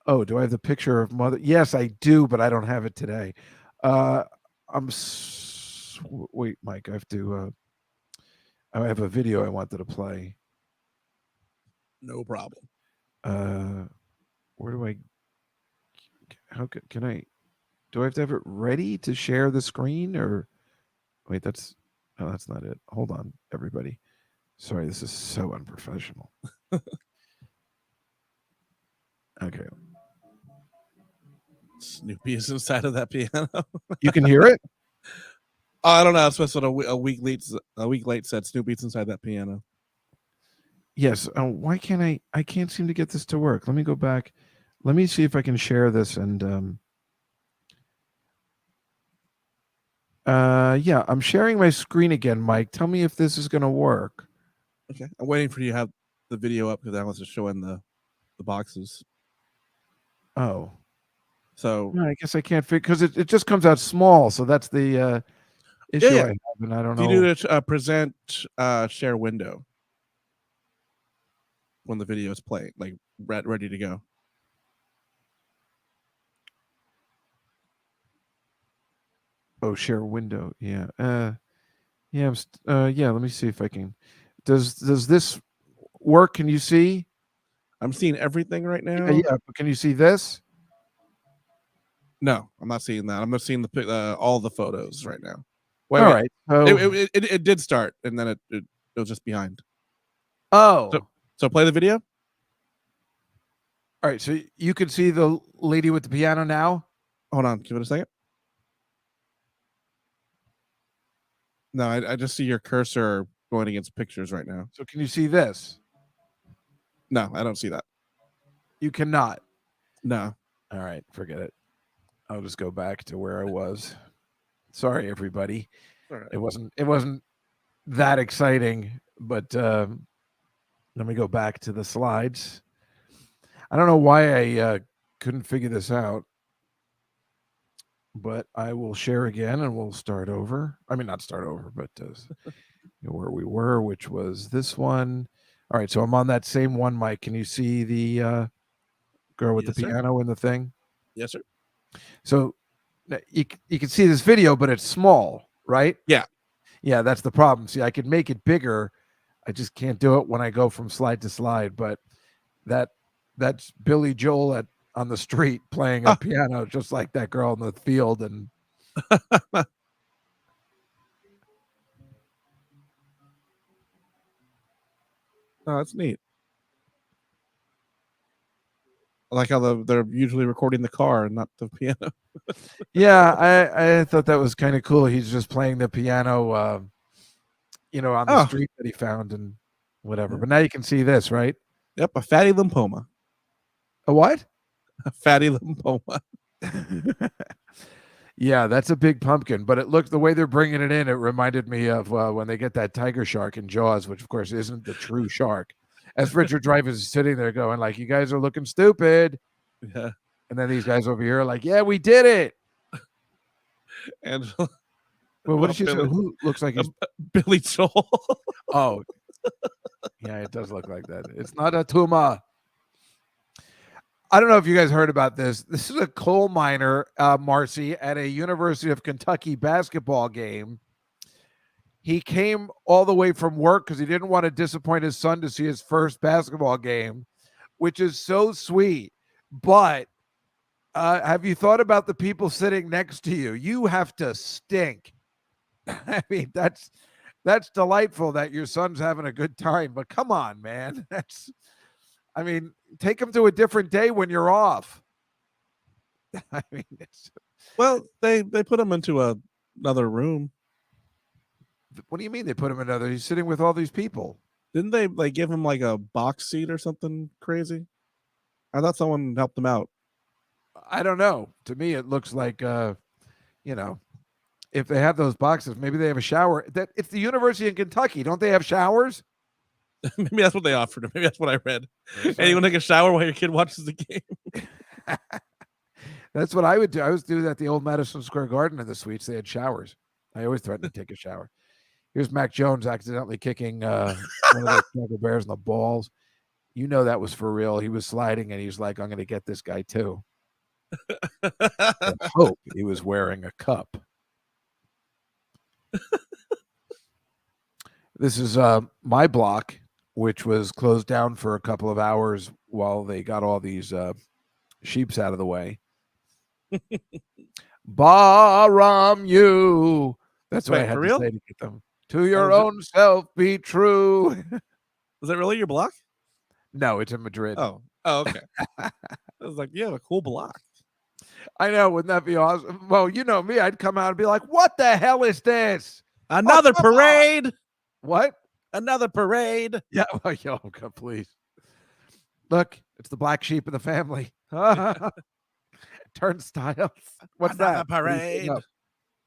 I have the picture of mother? Yes, I do, but I don't have it today. Wait, Mike, I have a video I wanted to play. No problem. Where do I, do I have to have it ready to share the screen, or wait, that's not it. Hold on, everybody. Sorry, this is so unprofessional. Okay. Snoopy is inside of that piano. You can hear it? I don't know. It's supposed to a week late said Snoopy's inside that piano. Yes. Why can't I can't seem to get this to work. Let me go back. Let me see if I can share this and yeah, I'm sharing my screen again, Mike. Tell me if this is going to work. Okay. I'm waiting for you to have the video up because I was just showing the boxes. Oh. So no, I guess I can't figure because it just comes out small. So that's the issue I have, and I don't know. You do to present share window when the video is playing, like ready to go. Oh, share window. Yeah. Yeah. Yeah. Let me see if I can. Does this work? Can you see? I'm seeing everything right now. Yeah. But can you see this? No, I'm not seeing that. I'm not seeing all the photos right now. Wait. Right. So, it did start, and then it was just behind. Oh. So play the video. All right, so you can see the lady with the piano now. Hold on, give it a second. No, I just see your cursor going against pictures right now. So can you see this? No, I don't see that. You cannot. No. All right, forget it. I'll just go back to where I was. Sorry, everybody. All right. It wasn't that exciting, but let me go back to the slides. I don't know why I couldn't figure this out, but I will share again and we'll start over. I mean, not start over, but where we were, which was this one. All right, so I'm on that same one, Mike. Can you see the girl with Yes, the sir. piano in the thing? Yes, sir. So you can see this video, but it's small, right? Yeah. Yeah, that's the problem. See, I could make it bigger. I just can't do it when I go from slide to slide. But that's Billy Joel on the street playing a piano, just like that girl in the field. And Oh, that's neat. I like how they're usually recording the car and not the piano. yeah, I thought that was kind of cool. He's just playing the piano, on the street that he found and whatever. But now you can see this, right? Yep, a fatty lymphoma. A what? A fatty lymphoma. Yeah, that's a big pumpkin, but it looks the way they're bringing it in. It reminded me of when they get that tiger shark in Jaws, which of course isn't the true shark. As Richard Dreyfuss is sitting there going like, "You guys are looking stupid," Yeah. and then these guys over here are like, "Yeah, we did it." And well, what did she say? Who looks like he's Billy Joel? Oh, yeah, it does look like that. It's not a tumor. I don't know if you guys heard about this. This is a coal miner, Marcy, at a University of Kentucky basketball game. He came all the way from work because he didn't want to disappoint his son to see his first basketball game, which is so sweet. But have you thought about the people sitting next to you? You have to stink. I mean, that's delightful that your son's having a good time, but come on, man. Take him to a different day when you're off. I mean, well, they put him into another room. What do you mean they put him in another? He's sitting with all these people. Didn't they like give him like a box seat or something crazy? I thought someone helped him out. I don't know. To me, it looks like, if they have those boxes, maybe they have a shower. It's the University in Kentucky. Don't they have showers? Maybe that's what they offered him. Maybe that's what I read. And you want to take a shower while your kid watches the game? That's what I would do. I was doing that at the old Madison Square Garden in the suites. They had showers. I always threatened to take a shower. Here's Mac Jones accidentally kicking one of the Chicago Bears in the balls. You know that was for real. He was sliding, and he was like, "I'm going to get this guy too." I hope he was wearing a cup. This is my block, which was closed down for a couple of hours while they got all these sheeps out of the way. Baram you. That's what I had to say to get them. To your own self be true. Is that really your block? No, it's in Madrid. Oh, okay. I was like, you have a cool block. I know. Wouldn't that be awesome? Well, you know me. I'd come out and be like, what the hell is this? Another parade. On. What? Another parade. Yeah. Well, yo, God, please. Look, it's the black sheep of the family. Turnstiles. What's Another that? Parade.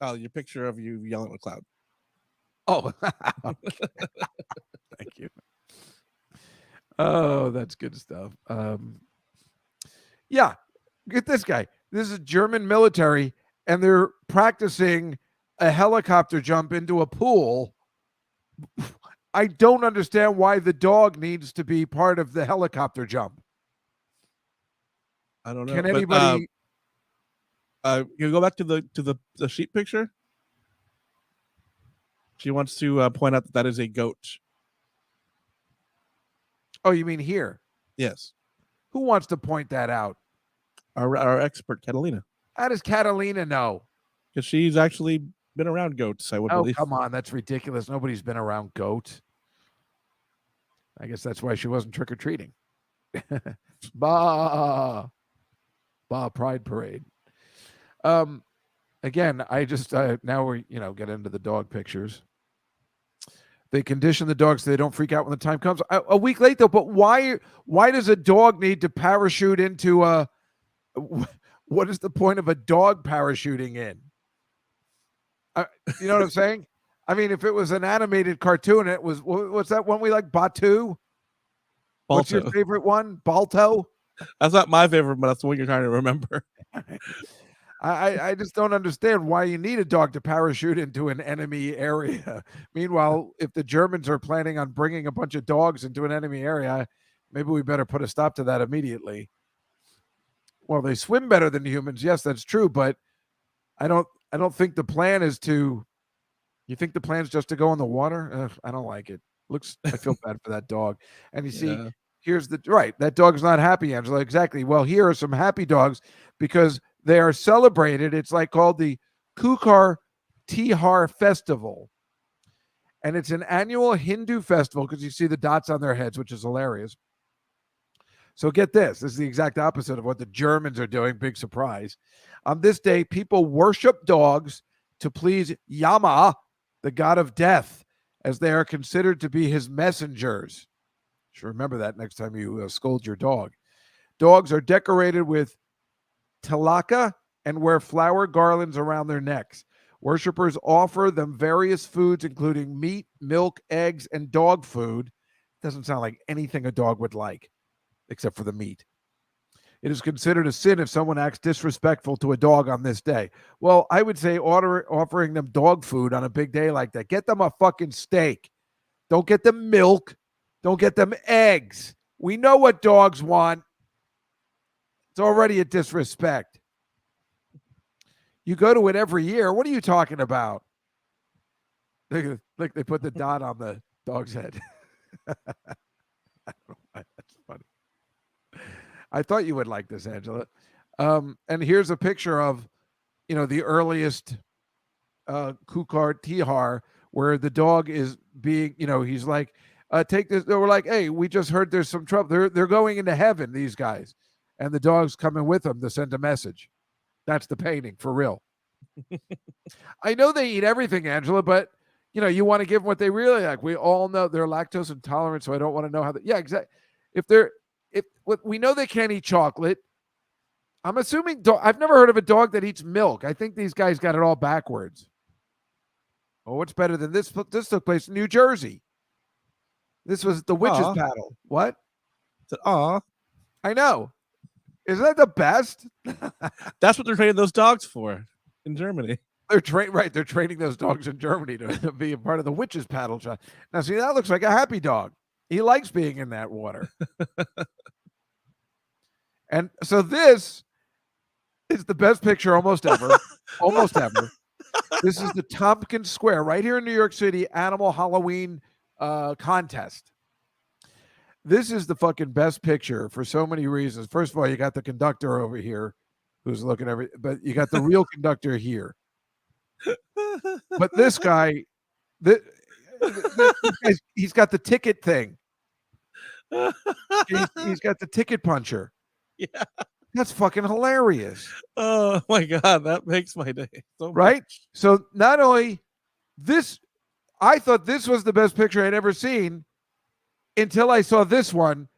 Oh, your picture of you yelling at a cloud. Oh, thank you. Oh, that's good stuff. Yeah, get this guy. This is German military, and they're practicing a helicopter jump into a pool. I don't understand why the dog needs to be part of the helicopter jump. I don't know. Can anybody? You go back to the sheep picture. She wants to point out that is a goat. Oh, you mean here? Yes. Who wants to point that out? Our expert, Catalina. How does Catalina know? Because she's actually been around goats, I would believe. Oh, come on. That's ridiculous. Nobody's been around goats. I guess that's why she wasn't trick-or-treating. Bah, Pride Parade. Again, I just now we get into the dog pictures. They condition the dogs so they don't freak out when the time comes. A week late though, but why does a dog need to parachute into a? What is the point of a dog parachuting in? You know what I'm saying? I mean, if it was an animated cartoon, it was what's that one we like? Batu. What's your favorite one? Balto. That's not my favorite, but that's the one you're trying to remember. I just don't understand why you need a dog to parachute into an enemy area. Meanwhile, if the Germans are planning on bringing a bunch of dogs into an enemy area, maybe we better put a stop to that immediately. Well, they swim better than humans. Yes, that's true, but I don't think the plan is to. You think the plan is just to go in the water? I don't like it. I feel bad for that dog. And you see, here's that dog's not happy, Angela. Exactly. Well, here are some happy dogs because they are celebrated. It's like called the Kukar Tihar Festival. And it's an annual Hindu festival because you see the dots on their heads, which is hilarious. So get this. This is the exact opposite of what the Germans are doing. Big surprise. On this day, people worship dogs to please Yama, the god of death, as they are considered to be his messengers. You should remember that next time you scold your dog. Dogs are decorated with tilaka and wear flower garlands around their necks. Worshippers offer them various foods, including meat, milk, eggs, and dog food. Doesn't sound like anything a dog would like, except for the meat. It is considered a sin if someone acts disrespectful to a dog on this day. Well, I would say offering them dog food on a big day like that. Get them a fucking steak. Don't get them milk. Don't get them eggs. We know what dogs want. It's already a disrespect. You go to it every year. What are you talking about? Look, they put the dot on the dog's head. I don't know why that's funny. I thought you would like this, Angela. And here's a picture of, the earliest Kukar Tihar, where the dog is being, he's like, take this. They were like, hey, we just heard there's some trouble. They're going into heaven, these guys. And the dog's coming with them to send a message. That's the painting, for real. I know they eat everything, Angela, but, you want to give them what they really like. We all know they're lactose intolerant, so I don't want to know how yeah, exactly. We know they can't eat chocolate. I'm assuming I've never heard of a dog that eats milk. I think these guys got it all backwards. Oh, what's better than this? This took place in New Jersey. This was the witch's paddle. What? I know. Isn't that the best? That's what they're training those dogs for in Germany. They're training those dogs in Germany to be a part of the witch's paddle. Now, see, that looks like a happy dog. He likes being in that water. And so this is the best picture almost ever. Almost ever. This is the Tompkins Square right here in New York City Animal Halloween contest. This is the fucking best picture for so many reasons. First of all, you got the conductor over here who's looking but you got the real conductor here. But this guy, he's got the ticket thing. He's got the ticket puncher. Yeah. That's fucking hilarious. Oh my God. That makes my day. Right? So not only this, I thought this was the best picture I'd ever seen until I saw this one.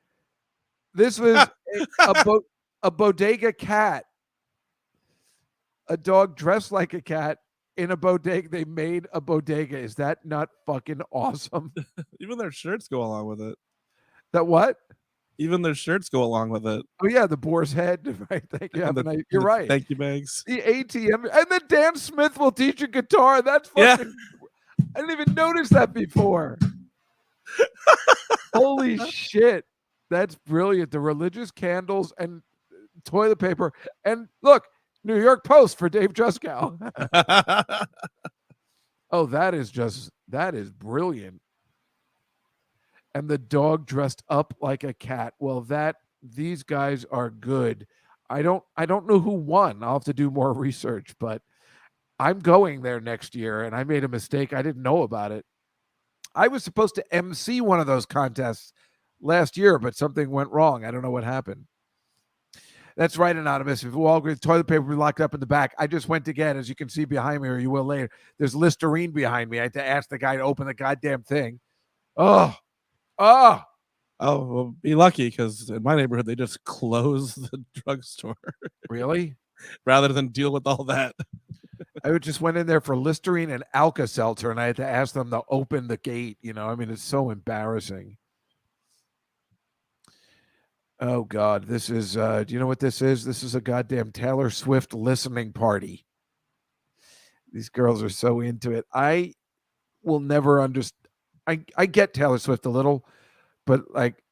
This was a bodega cat. A dog dressed like a cat in a bodega. They made a bodega. Is that not fucking awesome? Even their shirts go along with it. That what? Even their shirts go along with it. Oh yeah, the boar's head. Right. Thank you. You're right. Thank you, bags. The ATM, and then Dan Smith will teach you guitar. That's fucking. Yeah. I didn't even notice that before. Holy shit, that's brilliant. The religious candles and toilet paper, and look, New York Post for Dave Juskow. Oh, that is brilliant. And the dog dressed up like a cat. Well, these guys are good. I don't know who won. I'll have to do more research, but I'm going there next year, and I made a mistake. I didn't know about it. I was supposed to MC one of those contests last year, but something went wrong. I don't know what happened. That's right, Anonymous. If Walgreens toilet paper was locked up in the back, I just went to get, as you can see behind me, or you will later, there's Listerine behind me. I had to ask the guy to open the goddamn thing. Oh, Oh, well, be lucky because in my neighborhood they just close the drugstore really? rather than deal with all that. I just went in there for Listerine and Alka-Seltzer, and I had to ask them to open the gate. I mean, it's so embarrassing. Oh, God. This is, do you know what this is? This is a goddamn Taylor Swift listening party. These girls are so into it. I will never understand. I get Taylor Swift a little, but like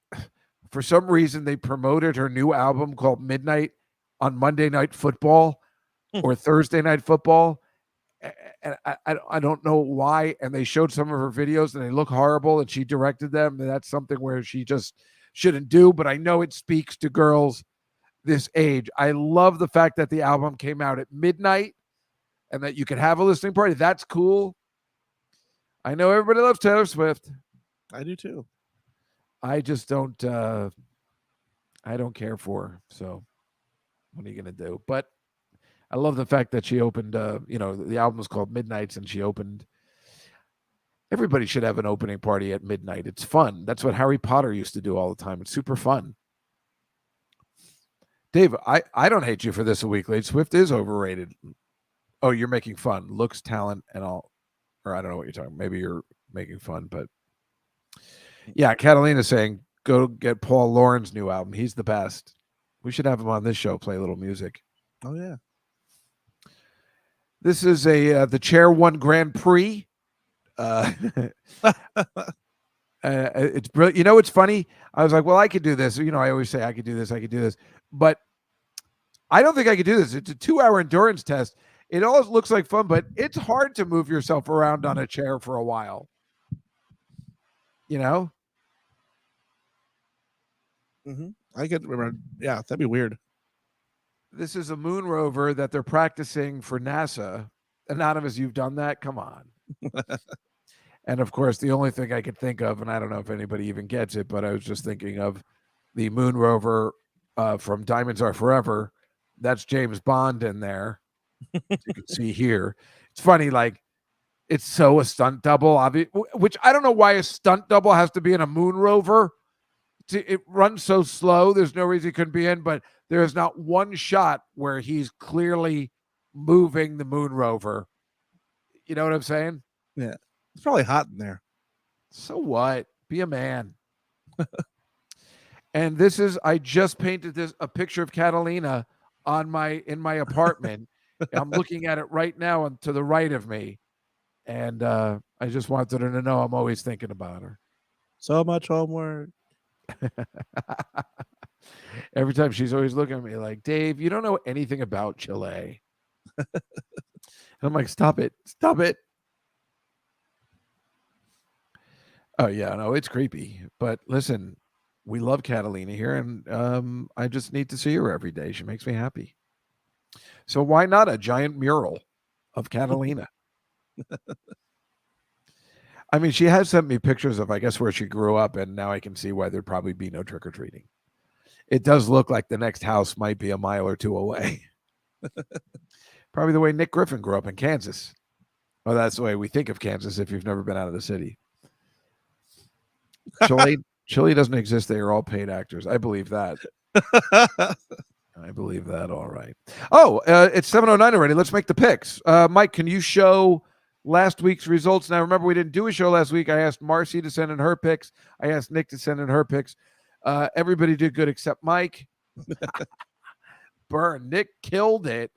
for some reason they promoted her new album called Midnight on Monday Night Football or Thursday Night Football. And I don't know why. And they showed some of her videos and they look horrible and she directed them. And that's something where she just shouldn't do, but I know it speaks to girls this age. I love the fact that the album came out at midnight and that you could have a listening party. That's cool. I know everybody loves Taylor Swift. I do too. I just don't I don't care for her. So what are you going to do? But I love the fact that she opened the album is called Midnights and she opened. Everybody should have an opening party at midnight. It's fun. That's what Harry Potter used to do all the time. It's super fun. Dave, I don't hate you for this a week late. Swift is overrated. Oh, you're making fun. Looks, talent, and all. Or I don't know what you're talking about. Maybe you're making fun, but yeah, Catalina's saying go get Paul Lauren's new album. He's the best. We should have him on this show, play a little music. Oh, yeah. This is the Chair 1 Grand Prix. It's brilliant. It's funny. I was like, well, I could do this. I always say I could do this, but I don't think I could do this. It's a 2-hour endurance test. It always looks like fun, but it's hard to move yourself around on a chair for a while. Mm-hmm. I could remember. Yeah, that'd be weird. This is a moon rover that they're practicing for NASA. Anonymous, you've done that? Come on. And of course, the only thing I could think of, and I don't know if anybody even gets it, but I was just thinking of the moon rover from Diamonds Are Forever. That's James Bond in there. As you can see here. It's funny, like it's so a stunt double, which I don't know why a stunt double has to be in a moon rover. It runs so slow. There's no reason he couldn't be in, but there's not one shot where he's clearly moving the moon rover. You know what I'm saying? Yeah. It's probably hot in there. So what? Be a man. And this is, I just painted a picture of Catalina in my apartment. I'm looking at it right now and to the right of me. And I just wanted her to know I'm always thinking about her. So much homework. Every time she's always looking at me like, Dave, you don't know anything about Chile. And I'm like, stop it. Stop it. Oh, yeah, no, it's creepy. But listen, we love Catalina here, and I just need to see her every day. She makes me happy. So why not a giant mural of Catalina? I mean, she has sent me pictures of, I guess, where she grew up, and now I can see why there'd probably be no trick-or-treating. It does look like the next house might be a mile or two away. Probably the way Nick Griffin grew up in Kansas. Well, that's the way we think of Kansas if you've never been out of the city. Chile doesn't exist. They are all paid actors. I believe that. I believe that. All right. Oh, it's 7:09 already. Let's make the picks. Mike, can you show last week's results? Now, remember, we didn't do a show last week. I asked Marcy to send in her picks. I asked Nick to send in her picks. Everybody did good except Mike. Burn. Nick killed it.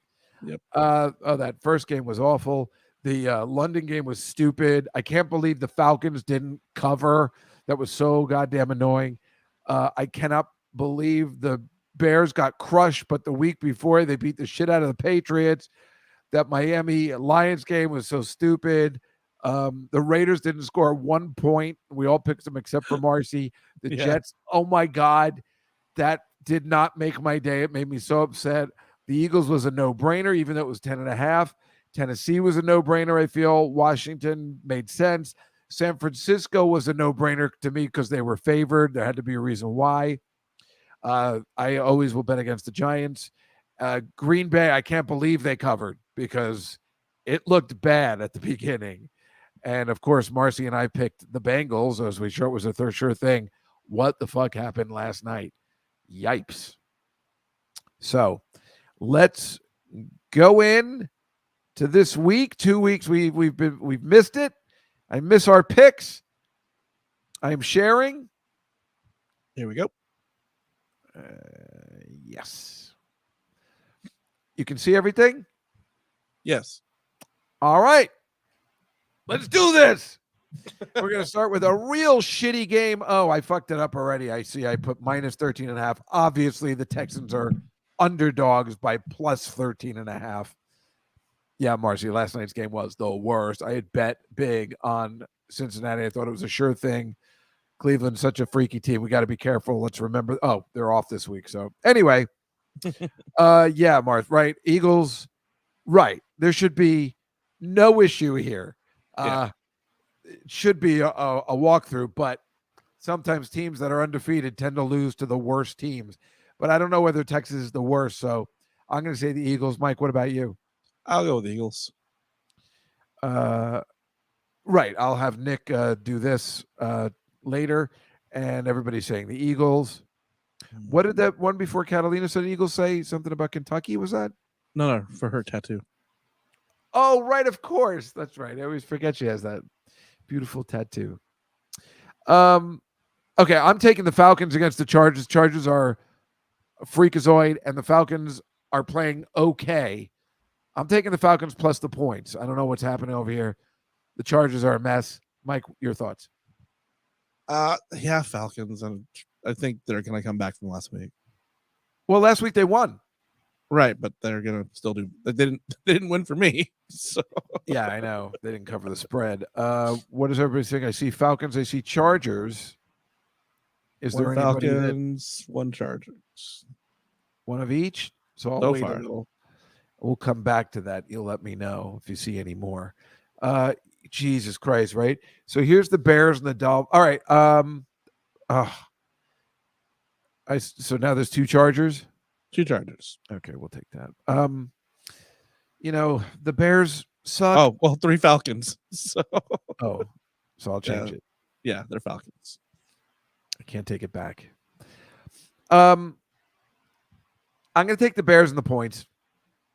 Yep. That first game was awful. The London game was stupid. I can't believe the Falcons didn't cover. That was so goddamn annoying. I cannot believe the Bears got crushed, but the week before they beat the shit out of the Patriots. That Miami Lions game was so stupid. The Raiders didn't score 1 point. We all picked them except for Marcy. The Jets, oh my God, that did not make my day. It made me so upset. The Eagles was a no-brainer, even though it was 10.5. Tennessee was a no-brainer, I feel. Washington made sense. San Francisco was a no-brainer to me because they were favored. There had to be a reason why. I always will bet against the Giants. Green Bay, I can't believe they covered because it looked bad at the beginning. And of course, Marcy and I picked the Bengals as we sure it was a third sure thing. What the fuck happened last night? Yipes. So let's go in to this week. 2 weeks we've missed it. I miss our picks. I'm sharing. Here we go. Yes. You can see everything? Yes. All right. Let's do this. We're going to start with a real shitty game. Oh, I fucked it up already. I see I put minus 13.5. Obviously, the Texans are underdogs by plus 13.5. Yeah, Marcy, last night's game was the worst. I had bet big on Cincinnati. I thought it was a sure thing. Cleveland's such a freaky team. We got to be careful. Let's remember. Oh, they're off this week. So anyway, yeah, Marth, right. Eagles, right. There should be no issue here. It should be a walkthrough, but sometimes teams that are undefeated tend to lose to the worst teams. But I don't know whether Texas is the worst. So I'm going to say the Eagles. Mike, what about you? I'll go with the Eagles. Right. I'll have Nick do this later, and everybody's saying the Eagles. What did that one before Catalina said Eagles say? Something about Kentucky, was that? No, for her tattoo. Oh, right, of course. That's right. I always forget she has that beautiful tattoo. Okay, I'm taking the Falcons against the Chargers. Chargers are a freakazoid, and the Falcons are playing okay. I'm taking the Falcons plus the points. I don't know what's happening over here. The Chargers are a mess. Mike, your thoughts? Yeah, Falcons, and I think they're going to come back from last week. Well, last week they won. Right, but they're going to still do. They didn't win for me. So yeah, I know they didn't cover the spread. What is everybody saying? I see Falcons. I see Chargers. Is one there anybody Falcons, one Chargers, one of each? So I'll wait a little. We'll come back to that. You'll let me know if you see any more. Jesus Christ, right? So here's the Bears and the Dolphins. All right. So now there's two Chargers. Two Chargers. Okay, we'll take that. The Bears suck. Oh, well, three Falcons. So I'll change it. Yeah, they're Falcons. I can't take it back. I'm going to take the Bears and the points.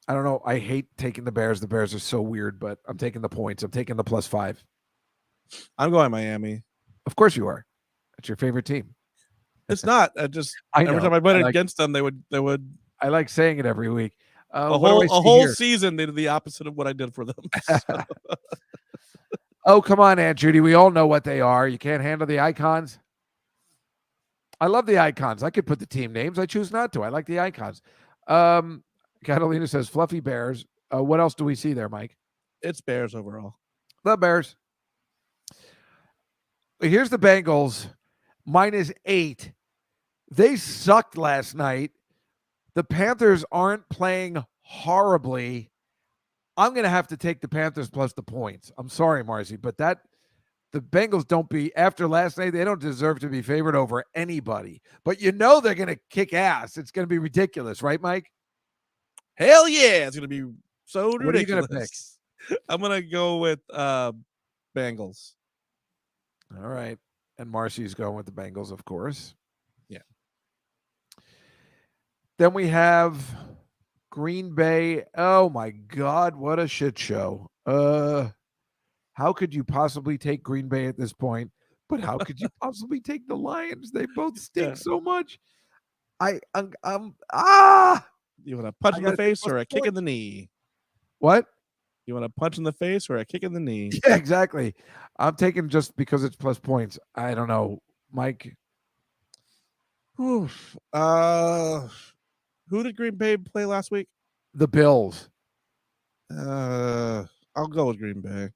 I don't know. I hate taking the Bears. The Bears are so weird, but I'm taking the points. I'm taking the +5. I'm going Miami. Of course you are. That's your favorite team. It's not. Every time I bet against them, they would. I like saying it every week. A whole season, they did the opposite of what I did for them. So. Oh, come on, Aunt Judy. We all know what they are. You can't handle the icons. I love the icons. I could put the team names. I choose not to. I like the icons. Catalina says fluffy Bears. What else do we see there, Mike? It's Bears overall. The Bears. Here's the Bengals, -8. They sucked last night. The Panthers aren't playing horribly. I'm going to have to take the Panthers plus the points. I'm sorry, Marcy, but the Bengals don't after last night, they don't deserve to be favored over anybody. But they're going to kick ass. It's going to be ridiculous, right, Mike? Hell yeah, it's going to be so ridiculous. What are you going to pick? I'm going to go with Bengals. All right. And Marcy's going with the Bengals, of course. Yeah. Then we have Green Bay. Oh, my God. What a shit show. How could you possibly take Green Bay at this point? But how could you possibly take the Lions? They both stink so much. You want a punch in the face or a kick in the knee? What? You want a punch in the face or a kick in the knee? Yeah, exactly. I'm taking just because it's plus points. I don't know. Mike? Oof. Who did Green Bay play last week? The Bills. I'll go with Green Bay.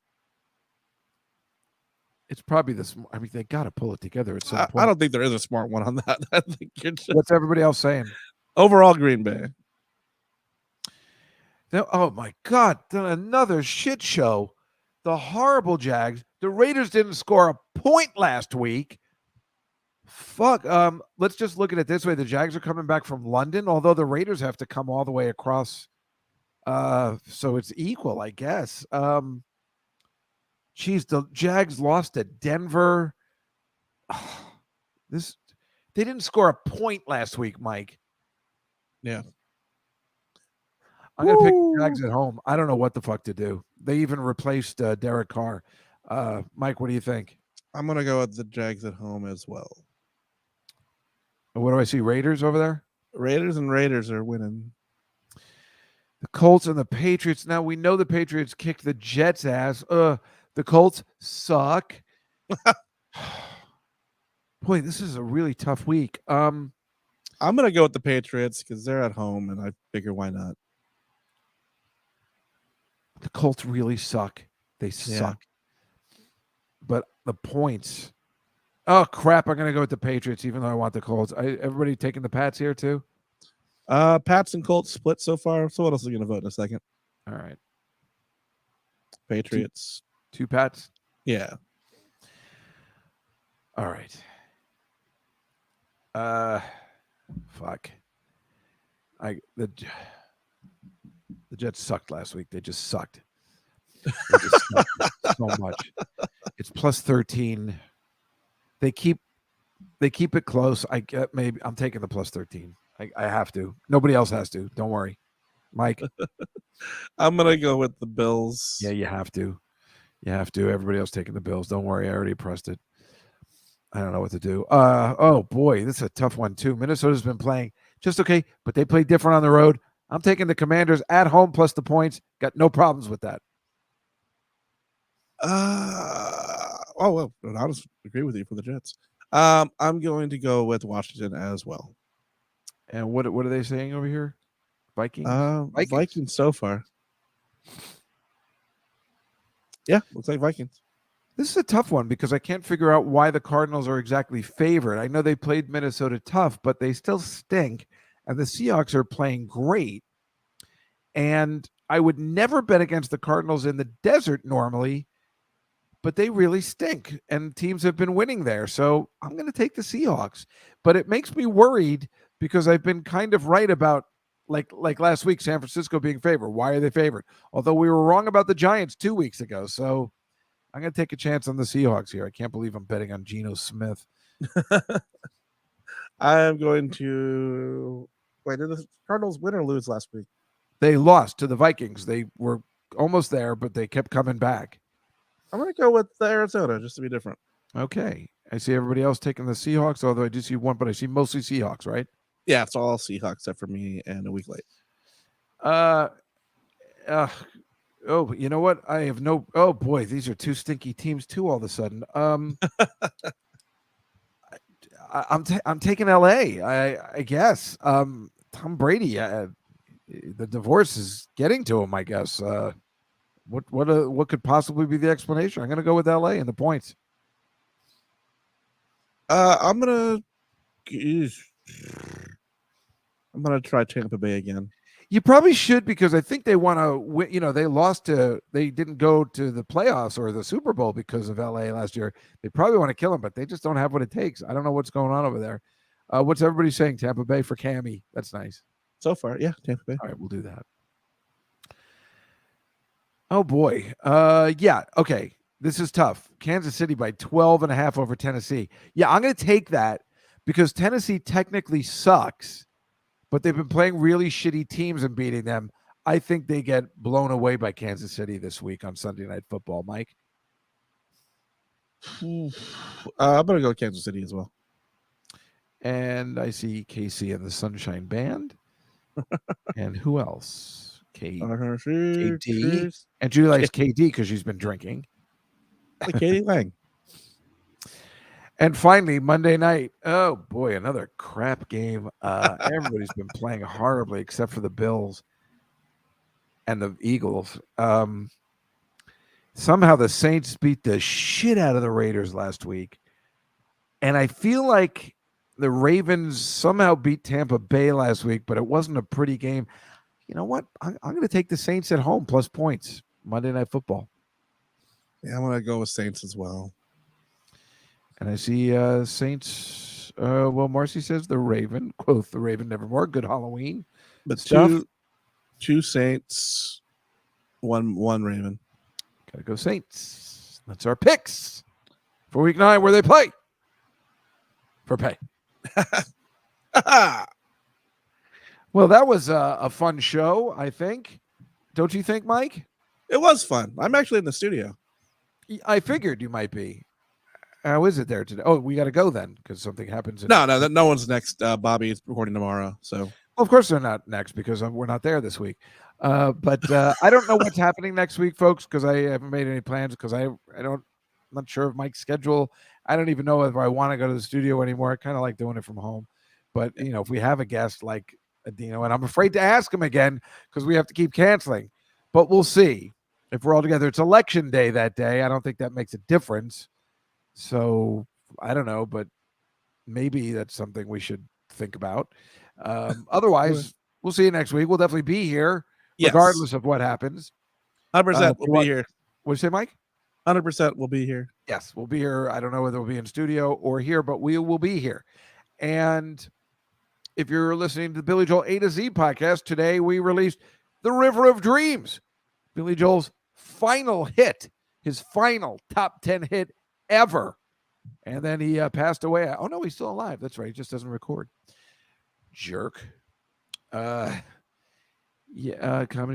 It's probably they got to pull it together at some point. I don't think there is a smart one on that. I think you're just... What's everybody else saying? Overall, Green Bay. Oh, my God. Another shit show. The horrible Jags The Raiders didn't score a point last week. Fuck. Let's just look at it this way. The Jags are coming back from London, although the Raiders have to come all the way across. So it's equal, I guess. Geez, the Jags lost to Denver. They didn't score a point last week, Mike. Yeah. I'm going to pick the Jags at home. I don't know what the fuck to do. They even replaced Derek Carr. Mike, what do you think? I'm going to go with the Jags at home as well. What do I see? Raiders over there? Raiders are winning. The Colts and the Patriots. Now, we know the Patriots kicked the Jets' ass. The Colts suck. Boy, this is a really tough week. I'm going to go with the Patriots because they're at home, and I figure why not. The Colts really suck. They suck. But the points. Oh, crap. I'm going to go with the Patriots, even though I want the Colts. Everybody taking the Pats here, too? Pats and Colts split so far. So what else are you going to vote in a second? All right. Patriots. Two Pats? Yeah. All right. Fuck. The Jets sucked last week. They just sucked. They just sucked so much. It's plus 13. They keep it close. I'm taking the plus 13. I have to. Nobody else has to. Don't worry. Mike. I'm gonna go with the Bills. Yeah, you have to. You have to. Everybody else taking the Bills. Don't worry. I already pressed it. I don't know what to do. Oh boy, this is a tough one too. Minnesota's been playing just okay, but they play different on the road. I'm taking the Commanders at home plus the points. Got no problems with that. Well, I'll just agree with you for the Jets. I'm going to go with Washington as well. And what are they saying over here? Vikings? Vikings so far. Yeah, looks like Vikings. This is a tough one because I can't figure out why the Cardinals are exactly favored. I know they played Minnesota tough, but they still stink. And the Seahawks are playing great. And I would never bet against the Cardinals in the desert normally, but they really stink. And teams have been winning there. So I'm going to take the Seahawks. But it makes me worried because I've been kind of right about like last week, San Francisco being favored. Why are they favored? Although we were wrong about the Giants 2 weeks ago. So I'm going to take a chance on the Seahawks here. I can't believe I'm betting on Geno Smith. I'm going to wait. Did the Cardinals win or lose last week? They lost to the Vikings. They were almost there, but they kept coming back. I'm going to go with Arizona just to be different. Okay. I see everybody else taking the Seahawks, although I do see one, but I see mostly Seahawks, right? Yeah, it's all Seahawks except for me and a week late. Oh, you know what? I have no. Oh boy, these are two stinky teams too. All of a sudden, I'm taking LA. I guess. Tom Brady. The divorce is getting to him. I guess. What could possibly be the explanation? I'm going to go with LA and the points. I'm gonna try Tampa Bay again. You probably should because I think they want to win. You know, they didn't go to the playoffs or the Super Bowl because of LA last year. They probably want to kill them, but they just don't have what it takes. I don't know what's going on over there. What's everybody saying? Tampa Bay for Cammy. That's nice. So far, yeah, Tampa Bay. All right, we'll do that. Oh boy. Yeah. Okay. This is tough. Kansas City by 12.5 over Tennessee. Yeah, I'm going to take that because Tennessee technically sucks, but they've been playing really shitty teams and beating them. I think they get blown away by Kansas City this week on Sunday Night Football. Mike? I'm going to go Kansas City as well. And I see Casey and the Sunshine Band. And who else? KD. And Julie likes KD because she's been drinking. Like Katie Lang. And finally, Monday night. Oh, boy, another crap game. Everybody's been playing horribly except for the Bills and the Eagles. Somehow the Saints beat the shit out of the Raiders last week. And I feel like the Ravens somehow beat Tampa Bay last week, but it wasn't a pretty game. You know what? I'm going to take the Saints at home plus points. Monday Night Football. Yeah, I'm gonna go with Saints as well. And I see Saints. Well, Marcy says the Raven. Quoth the Raven nevermore. Good Halloween But stuff. two Saints, one Raven. Gotta go Saints. That's our picks for week 9, where they play for pay. Well, that was a fun show, I think. Don't you think, Mike? It was fun. I'm actually in the studio. I figured you might be. How is it there today? Oh, we got to go then because something happens. No one's next. Bobby is recording tomorrow, so well, of course they're not next because we're not there this week. But I don't know what's happening next week, folks, because I haven't made any plans because I'm not sure of Mike's schedule. I don't even know if I want to go to the studio anymore. I kind of like doing it from home. But if we have a guest like Adino, and I'm afraid to ask him again because we have to keep canceling. But we'll see if we're all together. It's election day that day. I don't think that makes a difference. So I don't know, but maybe that's something we should think about. Otherwise, we'll see you next week. We'll definitely be here, regardless of what happens. 100% we'll be here. What'd you say, Mike? 100% we'll be here. Yes, we'll be here. I don't know whether we'll be in studio or here, but we will be here. And if you're listening to the Billy Joel A to Z podcast, today we released The River of Dreams, Billy Joel's final hit, his final top 10 hit ever. And then he passed away. Oh, no, he's still alive. That's right. He just doesn't record. Jerk. Comedy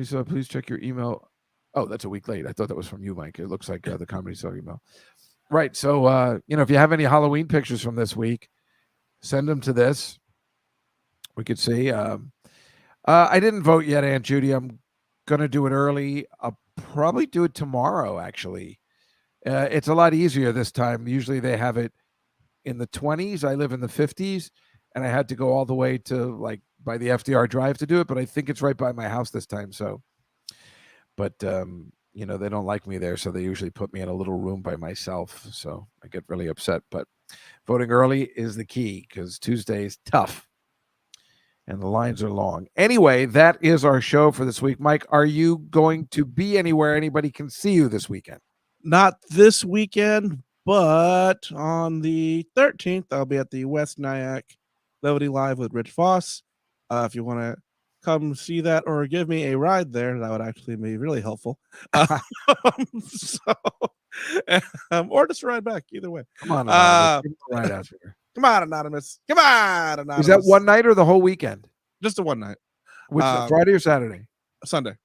Cell, please check your email. Oh, that's a week late. I thought that was from you, Mike. It looks like the Comedy Cell email. Right. So, if you have any Halloween pictures from this week, send them to this. We could see. I didn't vote yet, Aunt Judy. I'm going to do it early. I'll probably do it tomorrow, actually. It's a lot easier this time. Usually they have it in the 20s. I live in the 50s, and I had to go all the way to by the FDR Drive to do it, but I think it's right by my house this time. So, but they don't like me there, so they usually put me in a little room by myself. So I get really upset. But voting early is the key because Tuesday is tough, and the lines are long. Anyway, that is our show for this week. Mike, are you going to be anywhere anybody can see you this weekend? Not this weekend, but on the 13th, I'll be at the West Nyack Levity Live with Rich Voss. If you want to come see that or give me a ride there, that would actually be really helpful. Or just a ride back, either way. Come on, Anonymous. Right out here. Come on, Anonymous. Come on, Anonymous. Is that one night or the whole weekend? Just a one night. Which Friday or Saturday? Sunday.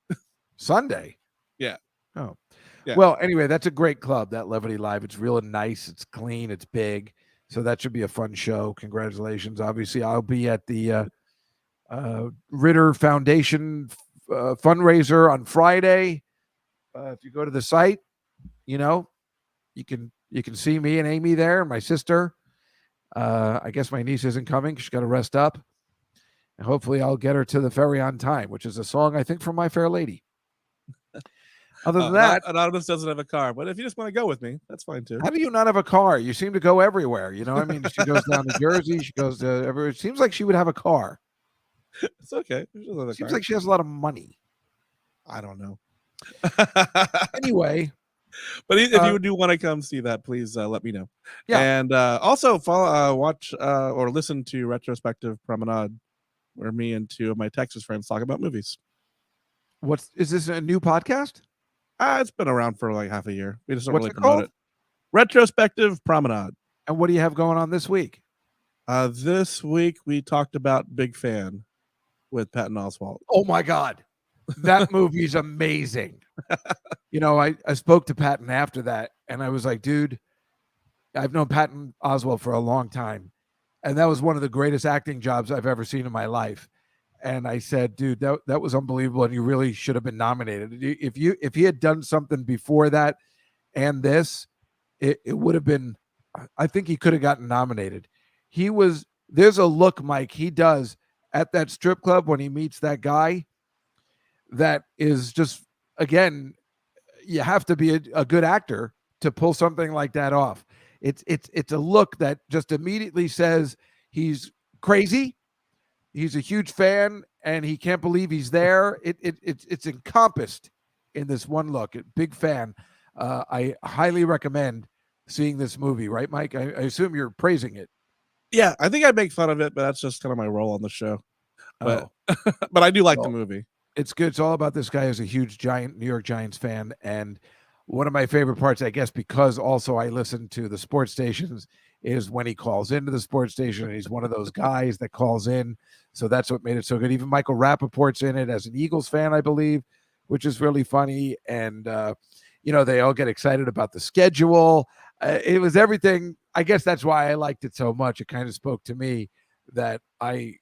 Sunday? Yeah. Oh. Yeah. Well, anyway, that's a great club, that Levity Live. It's real nice. It's clean. It's big. So that should be a fun show. Congratulations. Obviously, I'll be at the Ritter Foundation fundraiser on Friday. If you go to the site, you can see me and Amy there, my sister. I guess my niece isn't coming. She's got to rest up. And hopefully I'll get her to the ferry on time, which is a song, I think, from My Fair Lady. Other than that, Anonymous doesn't have a car, but if you just want to go with me, that's fine too. How do you not have a car? You seem to go everywhere. She goes down to Jersey. She goes to everywhere. It seems like she would have a car. It's okay. Seems like she has a lot of money. I don't know. Anyway. But if you do want to come see that, please let me know. Yeah. And also follow, watch or listen to Retrospective Promenade, where me and two of my Texas friends talk about movies. Is this a new podcast? It's been around for like half a year. We just don't really promote it. Retrospective Promenade. And what do you have going on this week? This week we talked about Big Fan with Patton Oswalt. Oh my God. That movie's amazing. I spoke to Patton after that, and I was like, dude, I've known Patton Oswalt for a long time, and that was one of the greatest acting jobs I've ever seen in my life. And I said, dude, that was unbelievable, and you really should have been nominated. If he had done something before that and this, it would have been, I think he could have gotten nominated. There's a look, Mike, he does at that strip club when he meets that guy that is just, again, you have to be a good actor to pull something like that off. It's a look that just immediately says he's crazy. He's a huge fan, and he can't believe he's there. It's encompassed in this one look. Big fan. I highly recommend seeing this movie, right, Mike? I assume you're praising it. Yeah, I think I make fun of it, but that's just kind of my role on the show. But Oh, but I do like the well, movie. it's good. It's all about this guy who's a huge New York Giants fan. And one of my favorite parts, I guess, because also I listen to the sports stations, is when he calls into the sports station and he's one of those guys that calls in. So that's what made it so good. Even Michael Rappaport's in it as an Eagles fan, I believe, which is really funny. And, they all get excited about the schedule. It was everything. I guess that's why I liked it so much. It kind of spoke to me that I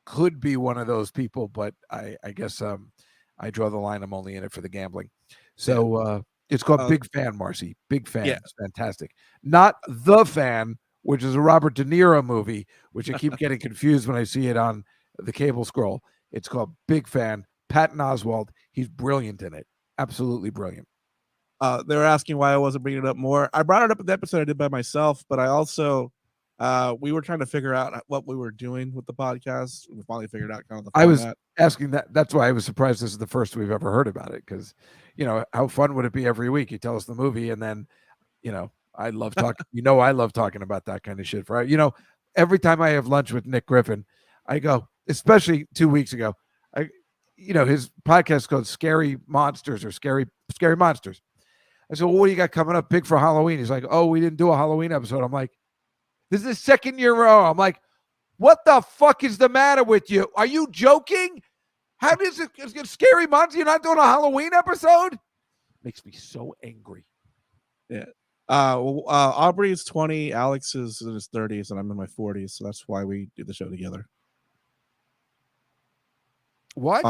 could be one of those people, but I guess I draw the line. I'm only in it for the gambling. So it's called Big Fan, Marcy. Big Fan. Yeah. It's fantastic. Not The Fan, which is a Robert De Niro movie, which I keep getting confused when I see it on the cable scroll. It's called Big Fan. Patton Oswalt. He's brilliant in it. Absolutely brilliant. They were asking why I wasn't bringing it up more. I brought it up in the episode I did by myself, but I also we were trying to figure out what we were doing with the podcast. We finally figured out kind of the format. I was asking that. That's why I was surprised this is the first we've ever heard about it, because, how fun would it be every week? You tell us the movie, and then, I love talking. I love talking about that kind of shit. Every time I have lunch with Nick Griffin, I go, especially 2 weeks ago, his podcast is called Scary Monsters or Scary Monsters. I said, well, what do you got coming up big for Halloween? He's like, oh, we didn't do a Halloween episode. I'm like, this is the second year in a row. I'm like, what the fuck is the matter with you? Are you joking? How does it Scary Monster? You're not doing a Halloween episode? Makes me so angry. Yeah. Aubrey's 20, Alex is in his 30s, and I'm in my 40s, so that's why we do the show together. What?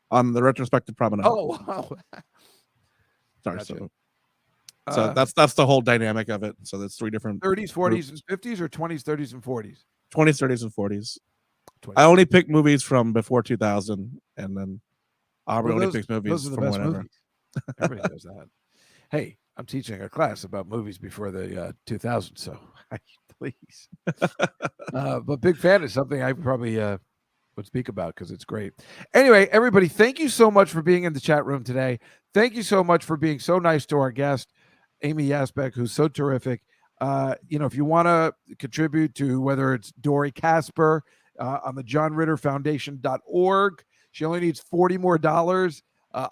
On the retrospective promenade. Oh, wow. Sorry. Gotcha. So that's the whole dynamic of it. So there's 3 different 30s, 40s, groups. and 50s, or 20s, 30s, and 40s? 20s, 30s, and 40s. 20s. I only pick movies from before 2000, and then Aubrey only picks movies those are the from best whenever. movies. Everybody does that. Hey, I'm teaching a class about movies before the 2000s, so please. But Big Fan is something I probably would speak about because it's great. Anyway, everybody, thank you so much for being in the chat room today. Thank you so much for being so nice to our guest, Amy Yasbeck, who's so terrific. If you want to contribute to whether it's Dory Casper on the JohnRitterFoundation.org, she only needs $40 more.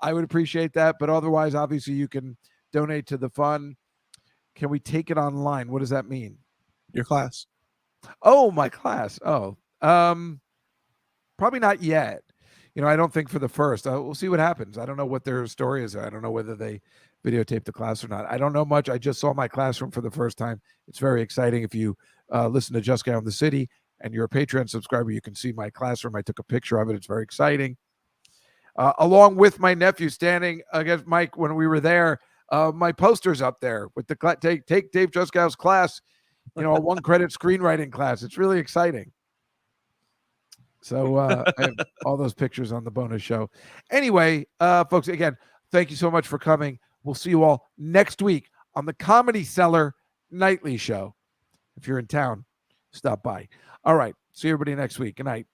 I would appreciate that. But otherwise, obviously, you can donate to the fund. Can we take it online? What does that mean? Your class. Oh, my class. Oh, probably not yet. I don't think for the first. We'll see what happens. I don't know what their story is. I don't know whether they videotape the class or not. I don't know much. I just saw my classroom for the first time. It's very exciting. If you listen to Just Guy on the City and you're a Patreon subscriber, you can see my classroom. I took a picture of it. It's very exciting. Along with my nephew standing against Mike when we were there, my poster's up there with the take Dave Juskow's class, a 1-credit screenwriting class. It's really exciting. So I have all those pictures on the bonus show. Anyway, folks, again, thank you so much for coming. We'll see you all next week on the Comedy Cellar Nightly Show. If you're in town, stop by. All right. See everybody next week. Good night.